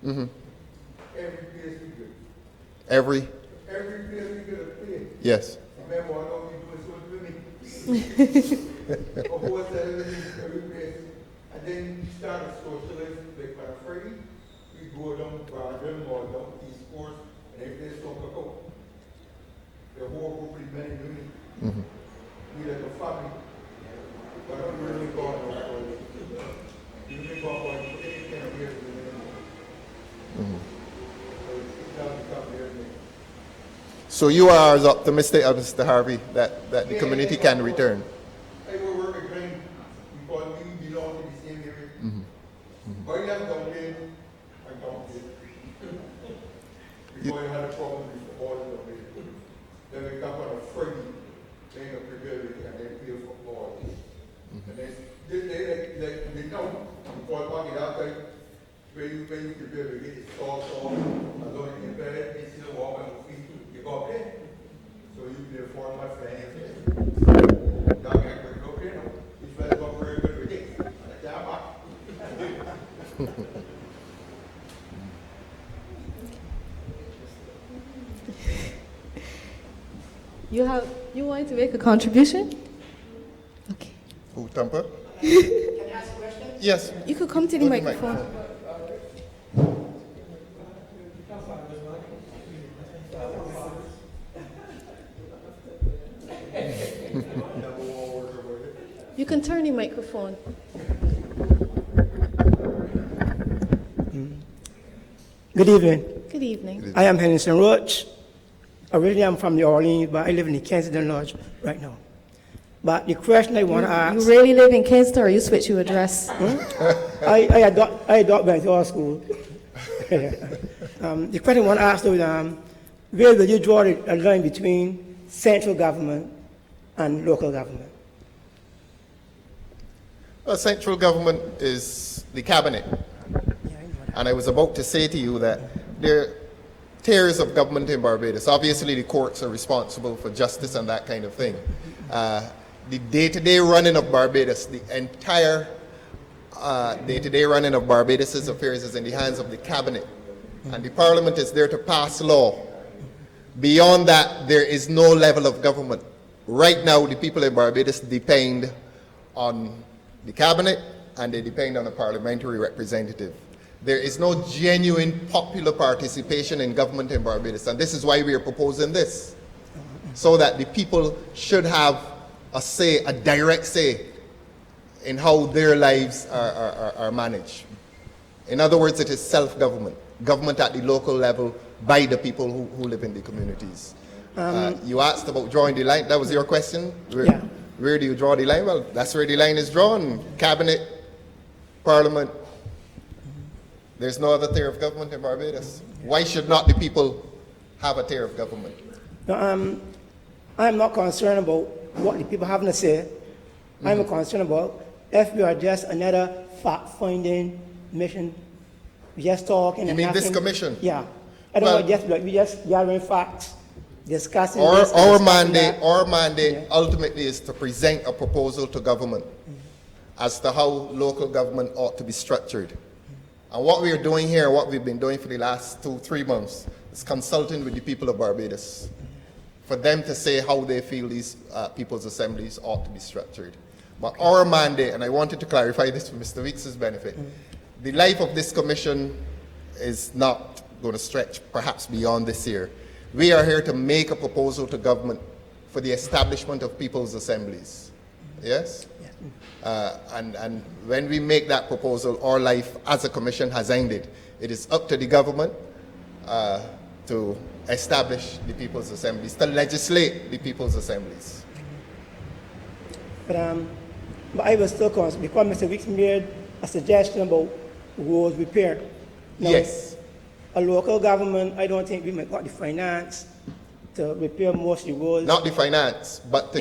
S3: Mm-hmm.
S5: Every place we go.
S3: Every
S5: place we go to play.
S3: Yes.
S5: Remember what we do is every place. And then we start a socialist, like on Friday, we go down Barden or down East Coast, and every place soccer go. The whole group is many units.
S3: Mm-hmm.
S5: We like a family. But I'm really going on. You make up for 10 years.
S3: So you are as optimistic as Mr. Harvey that the community can return?
S5: I will work again because we belong to the same area. But I have down there, I don't care. Before I had a problem with the ball down there. Then we got on a Friday, playing a Pavilion, and then play football. And then they know, before I get out there, when you prepare to get it sauce on, as long as you bed, they still walk on your feet, you go up there. So you be a form my friend. Y'all can't break up here, no. These fellas go very good with it. Like that,
S1: You want to make a contribution? Okay.
S3: Who, Tampa?
S8: Can I ask a question?
S3: Yes.
S1: You could come to the microphone. You can turn the microphone.
S9: Good evening.
S1: Good evening.
S9: I am Henderson Roach. Originally, I'm from New Orleans, but I live in the Kensington Lodge right now. But the question I want to ask...
S1: You really live in Kingston, or you switch your address?
S9: I adopt back to our school. The question I want to ask though is, where will you draw a line between central government and local government?
S3: Well, central government is the cabinet. And I was about to say to you that there are tiers of government in Barbados. Obviously, the courts are responsible for justice and that kind of thing. The day-to-day running of Barbados, the entire day-to-day running of Barbados' affairs is in the hands of the cabinet. And the parliament is there to pass law. Beyond that, there is no level of government. Right now, the people in Barbados depend on the cabinet and they depend on a parliamentary representative. There is no genuine popular participation in government in Barbados, and this is why we are proposing this, so that the people should have a say, a direct say, in how their lives are managed. In other words, it is self-government, government at the local level by the people who live in the communities. You asked about drawing the line. That was your question? Where do you draw the line? Well, that's where the line is drawn. Cabinet, Parliament. There's no other tier of government in Barbados. Why should not the people have a tier of government?
S9: No, I'm not concerned about what the people have to say. I'm concerned about if we are just another fact-finding mission, we just talking.
S3: You mean this commission?
S9: Yeah. I don't know, we just gathering facts, discussing
S3: our mandate ultimately is to present a proposal to government as to how local government ought to be structured. And what we are doing here, what we've been doing for the last 2-3 months, is consulting with the people of Barbados for them to say how they feel these people's assemblies ought to be structured. But our mandate, and I wanted to clarify this for Mr. Weeks' benefit, the life of this commission is not going to stretch perhaps beyond this year. We are here to make a proposal to government for the establishment of people's assemblies. Yes? And when we make that proposal, our life as a commission has ended. It is up to the government to establish the people's assemblies, to legislate the people's assemblies.
S9: But I was still concerned because Mr. Weeks made a suggestion about roads repair. Now,
S3: yes.
S9: A local government, I don't think we might got the finance to repair most of the roads.
S3: Not the finance, but to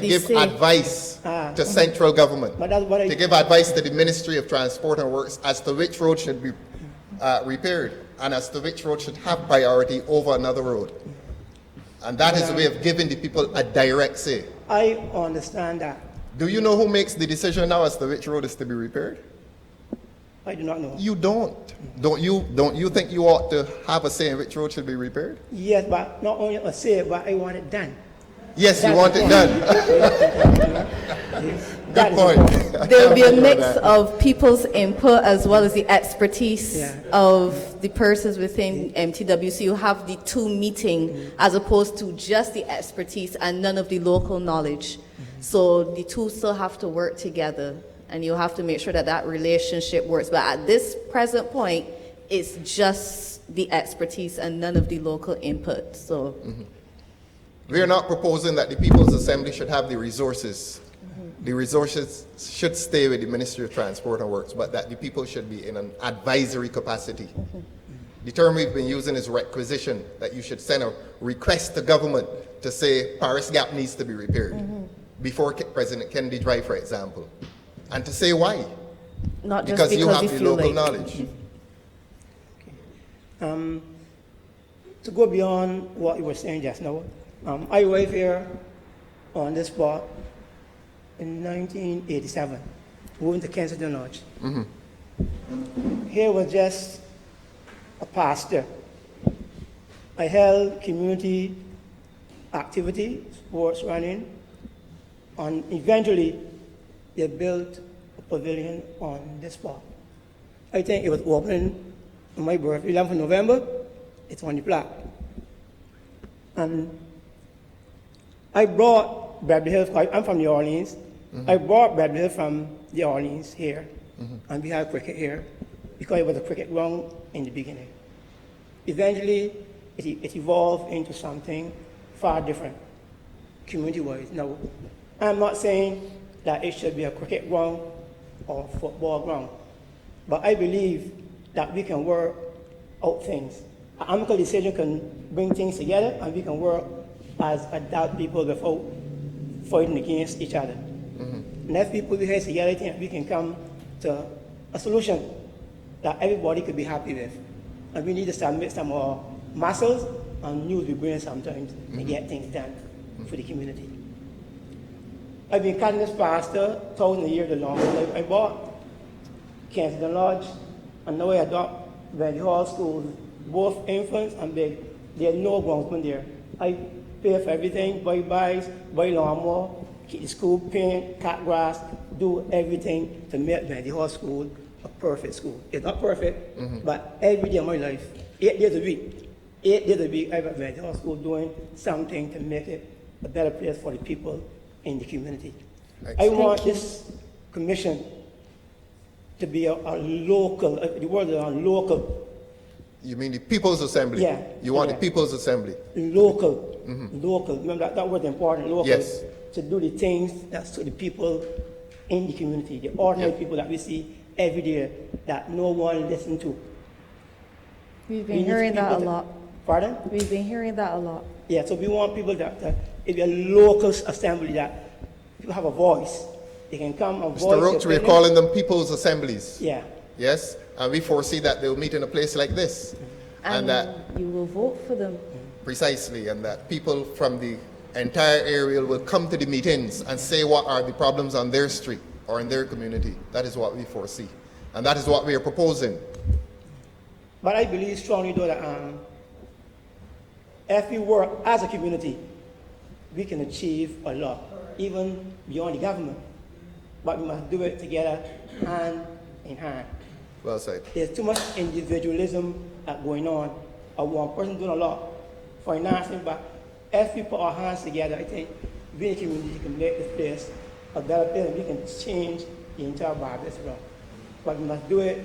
S3: give advice to central government.
S9: But that's what
S3: to give advice to the Ministry of Transport and Works as to which road should be repaired and as to which road should have priority over another road. And that is a way of giving the people a direct say.
S9: I understand that.
S3: Do you know who makes the decision now as to which road is to be repaired?
S9: I do not know.
S3: You don't. Don't you think you ought to have a say in which road should be repaired?
S9: Yes, but not only a say, but I want it done.
S3: Yes, you want it done. Good point.
S1: There will be a mix of people's input as well as the expertise of the persons within MTWC who have the two meeting as opposed to just the expertise and none of the local knowledge. So the two still have to work together and you have to make sure that that relationship works. But at this present point, it's just the expertise and none of the local input. So
S3: We are not proposing that the People's Assembly should have the resources. The resources should stay with the Ministry of Transport and Works, but that the people should be in an advisory capacity. The term we've been using is requisition, that you should send a request to government to say Paris Gap needs to be repaired before President Kennedy Drive, for example, and to say why.
S1: not just
S3: Because you have the
S1: feel
S3: local
S1: like
S3: knowledge.
S9: To go beyond what you were saying just now, I arrived here on this spot in 1987, moving to Kensington Lodge. Here was just a pasture. I held community activity, sports running, and eventually they built a pavilion on this spot. I think it was opened on my birthday, 11th of November. It's on the plaque. And I brought Beverly Hills, I'm from New Orleans. I brought Beverly Hills from New Orleans here, and we had cricket here because it was a cricket ground in the beginning. Eventually, it evolved into something far different, community-wise. Now, I'm not saying that it should be a cricket ground or football ground, but I believe that we can work out things. An amicable decision can bring things together, and we can work as adult people without fighting against each other. And if we put our heads together, I think we can come to a solution that everybody could be happy with. And we need to submit some more muscles and use the brain sometimes to get things done for the community. I've been cutting this pasture thousands of years long. I bought Kensington Lodge, and now I adopt Wendy Hall schools, both infants and big. There's no groundsman there. I pay for everything, buy bikes, buy lawnmower, keep the school, paint, cut grass, do everything to make Wendy Hall School a perfect school. It's not perfect, but every day of my life, 8 days a week, I'm at Wendy Hall School doing something to make it a better place for the people in the community. I want this commission to be a local, the word is on local.
S3: You mean the People's Assembly?
S9: Yeah.
S3: You want the People's Assembly?
S9: Local, local. Remember that word is important, local.
S3: Yes.
S9: To do the things that's to the people in the community, the ordinary people that we see every day that no one listens to.
S1: we've been hearing that a lot.
S9: Pardon?
S1: We've been hearing that a lot.
S9: Yeah, so we want people that if a local assembly that people have a voice, they can come and voice
S3: Mr. Roach, we're calling them People's Assemblies.
S9: Yeah.
S3: Yes? And we foresee that they'll meet in a place like this.
S1: And
S3: that
S1: you will vote for them.
S3: precisely, and that people from the entire area will come to the meetings and say what are the problems on their street or in their community. That is what we foresee. And that is what we are proposing.
S9: But I believe strongly though that if we work as a community, we can achieve a lot, even beyond the government. But we must do it together, hand in hand.
S3: Well said.
S9: There's too much individualism going on, of one person doing a lot, financing, but if we put our hands together, I think we in the community can make this place a better place, and we can change the entire Barbados around. But we must do it,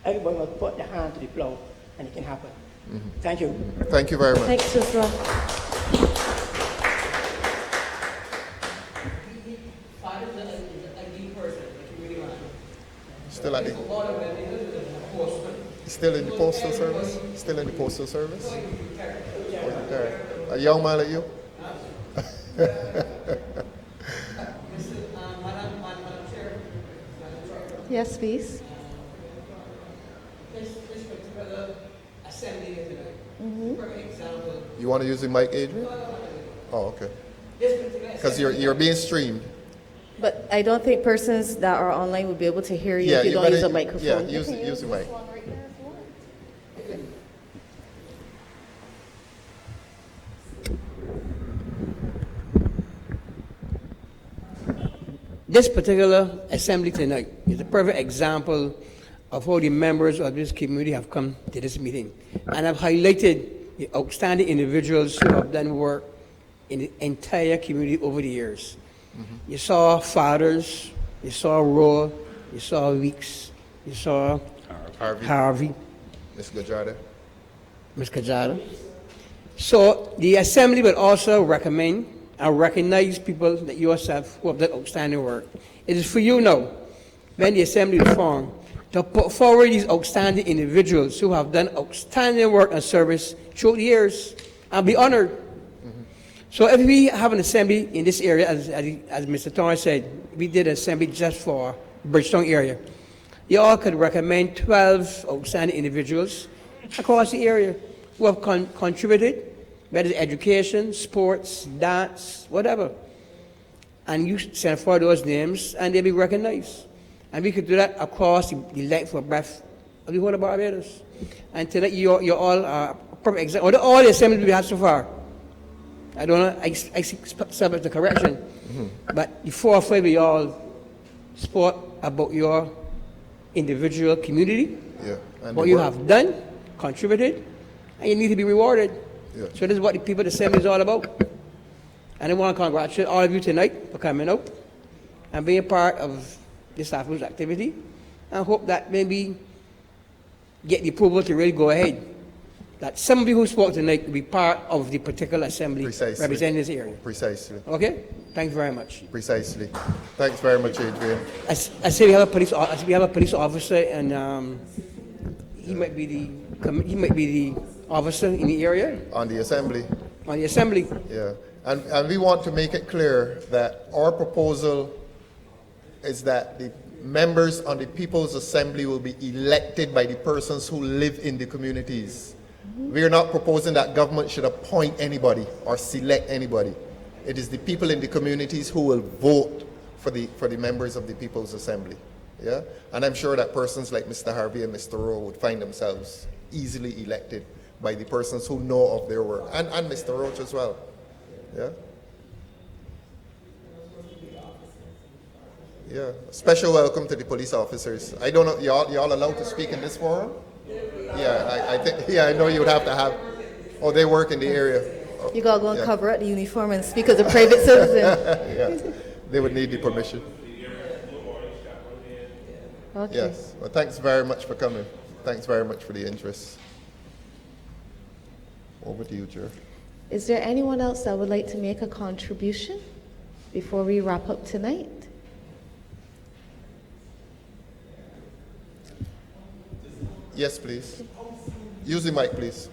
S9: everybody must put their hand to the plow, and it can happen. Thank you.
S3: Thank you very much.
S1: Thanks, Sisra.
S8: Father is a deep person, but you really want.
S3: Still at the,
S8: A lot of them,
S3: still in the postal service? Still in the postal service? Or retired? A young man like you?
S8: Madam Chair,
S1: Yes, please.
S8: this particular assembly here tonight, for example,
S3: You want to use the mic, Adrian? Oh, okay.
S8: this particular
S3: Because you're being streamed.
S1: But I don't think persons that are online will be able to hear you
S3: Yeah,
S1: if you don't
S3: better-
S1: use a microphone.
S3: Yeah,
S1: You
S3: use
S1: can
S3: the mic.
S1: this one right here if you want.
S8: This particular assembly tonight is a perfect example of how the members of this community have come to this meeting. And I've highlighted the outstanding individuals who have done work in the entire community over the years. You saw fathers, you saw Roy, you saw Weeks, you saw
S3: Harvey.
S8: Harvey.
S3: Ms. Gajada.
S8: Ms. Kajada. So the Assembly will also recommend and recognize people that yourself who have done outstanding work. It is for you now, when the Assembly is formed, to put forward these outstanding individuals who have done outstanding work and service through the years and be honored. So if we have an assembly in this area, as Mr. Thorne said, we did an assembly just for Bridgetown area. You all could recommend 12 outstanding individuals across the area who have contributed, whether it's education, sports, dance, whatever. And you send for those names and they'll be recognized. And we could do that across the length or breadth of the whole of Barbados. And tonight you're all a perfect example. All the assemblies we had so far. I don't know, I submit the correction. But the 4 or 5 of y'all spoke about your individual community, what you have done, contributed, and you need to be rewarded. So this is what the people of the assembly is all about. And I want to congratulate all of you tonight for coming out and being a part of this afternoon's activity, and hope that maybe get the approval to really go ahead. That somebody who spoke tonight will be part of the particular assembly representing this area.
S3: Precisely.
S8: Okay? Thank you very much.
S3: Precisely. Thanks very much, Adrian.
S8: I say we have a police officer, and he might be the officer in the area.
S3: On the assembly.
S8: On the assembly.
S3: Yeah. And we want to make it clear that our proposal is that the members on the People's Assembly will be elected by the persons who live in the communities. We are not proposing that government should appoint anybody or select anybody. It is the people in the communities who will vote for the members of the People's Assembly. Yeah? And I'm sure that persons like Mr. Harvey and Mr. Rowe would find themselves easily elected by the persons who know of their work. And Mr. Roach as well. Yeah? Yeah. Special welcome to the police officers. I don't know, y'all allowed to speak in this forum? Yeah, I think, yeah, I know you would have to have, oh, they work in the area. Oh,
S1: you gotta go and cover up the uniform and speak as a private citizen.
S3: Yeah, they would need the permission.
S1: Okay.
S3: Yes, well, thanks very much for coming. Thanks very much for the interest. Over to you, Chair.
S1: Is there anyone else that would like to make a contribution before we wrap up tonight?
S3: Yes, please. Use the mic, please.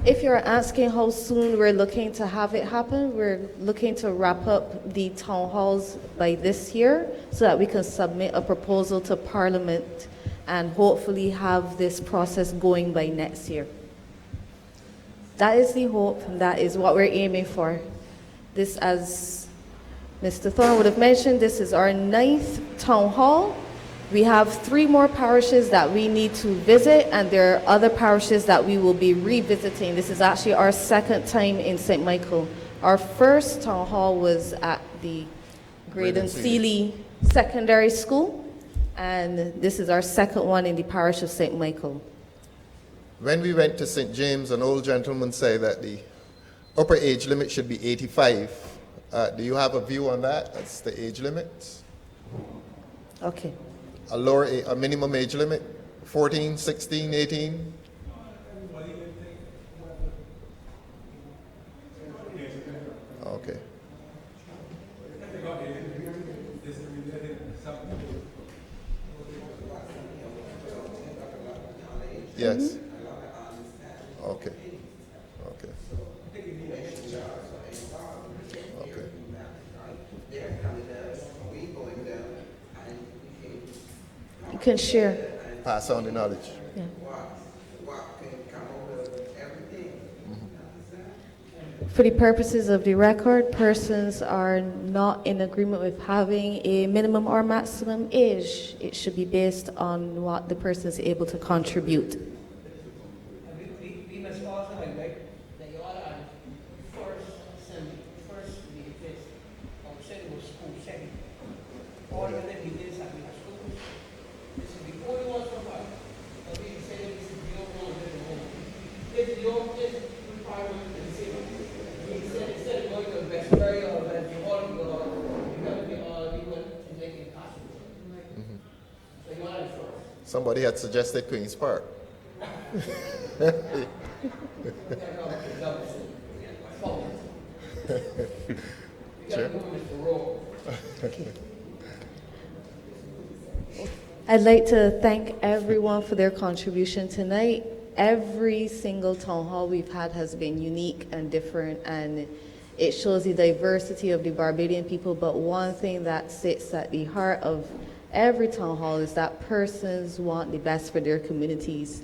S1: If you're asking how soon we're looking to have it happen, we're looking to wrap up the town halls by this year so that we can submit a proposal to Parliament and hopefully have this process going by next year. That is the hope, and that is what we're aiming for. This, as Mr. Thorne would have mentioned, this is our 9th town hall. We have 3 more parishes that we need to visit, and there are other parishes that we will be revisiting. This is actually our 2nd time in St. Michael. Our first town hall was at the Graydon Seeley Secondary School, and this is our 2nd one in the parish of St. Michael.
S3: When we went to St. James, an old gentleman said that the upper age limit should be 85. Do you have a view on that? That's the age limit?
S1: Okay.
S3: A minimum age limit? 14, 16, 18? Okay. Yes. Okay. Okay. Okay.
S1: You can share.
S3: Pass on the knowledge.
S1: Yeah. For the purposes of the record, persons are not in agreement with having a minimum or maximum age. It should be based on what the person is able to contribute.
S8: We must also highlight that you all are first assembly, first in the place of setting of school setting. All of them we did have schools. This is the only one so far. We say this is the only one that home. If the only requirement is the same. Instead of going to a vestry or that you all go, you have to be all equal to make it possible. So you want to first.
S3: Somebody had suggested Queen's Park. Chair?
S1: I'd like to thank everyone for their contribution tonight. Every single town hall we've had has been unique and different, and it shows the diversity of the Barbadian people. But one thing that sits at the heart of every town hall is that persons want the best for their communities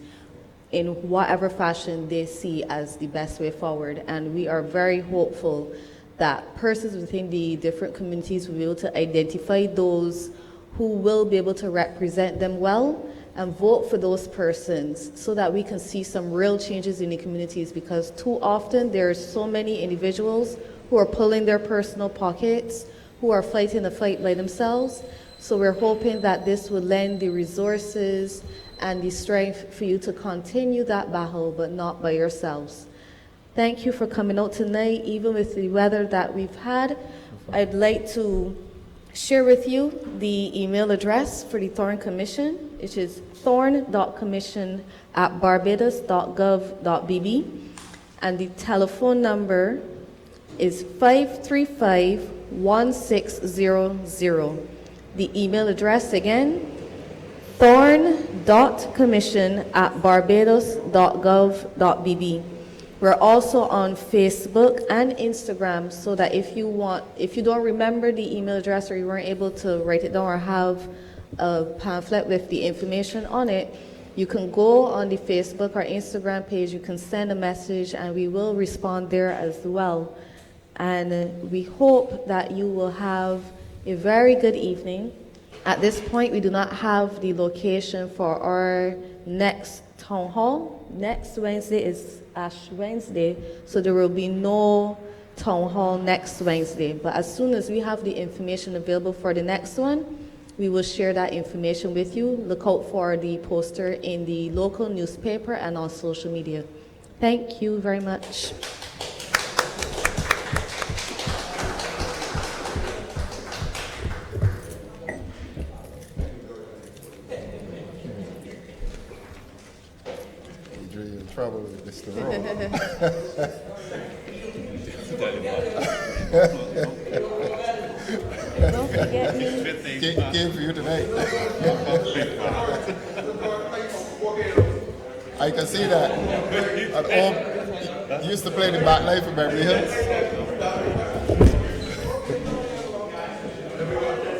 S1: in whatever fashion they see as the best way forward. And we are very hopeful that persons within the different communities will be able to identify those who will be able to represent them well and vote for those persons so that we can see some real changes in the communities, because too often there are so many individuals who are pulling their personal pockets, who are fighting the fight by themselves. So we're hoping that this will lend the resources and the strength for you to continue that battle, but not by yourselves. Thank you for coming out tonight, even with the weather that we've had. I'd like to share with you the email address for the Thorne Commission, which is thorne.commission@barbados.gov.bb, and the telephone number is 535-1600. The email address again, thorne.commission@barbados.gov.bb. We're also on Facebook and Instagram, so that if you don't remember the email address, or you weren't able to write it down or have a pamphlet with the information on it, you can go on the Facebook or Instagram page, you can send a message, and we will respond there as well. And we hope that you will have a very good evening. At this point, we do not have the location for our next town hall. Next Wednesday is Ash Wednesday, so there will be no town hall next Wednesday. But as soon as we have the information available for the next one, we will share that information with you. Look out for the poster in the local newspaper and on social media. Thank you very much.
S3: Trouble with Mr. Rowe.
S1: Don't forget me.
S3: Came for you tonight. I can see that. At home, he used to play the back line for Beverly Hills.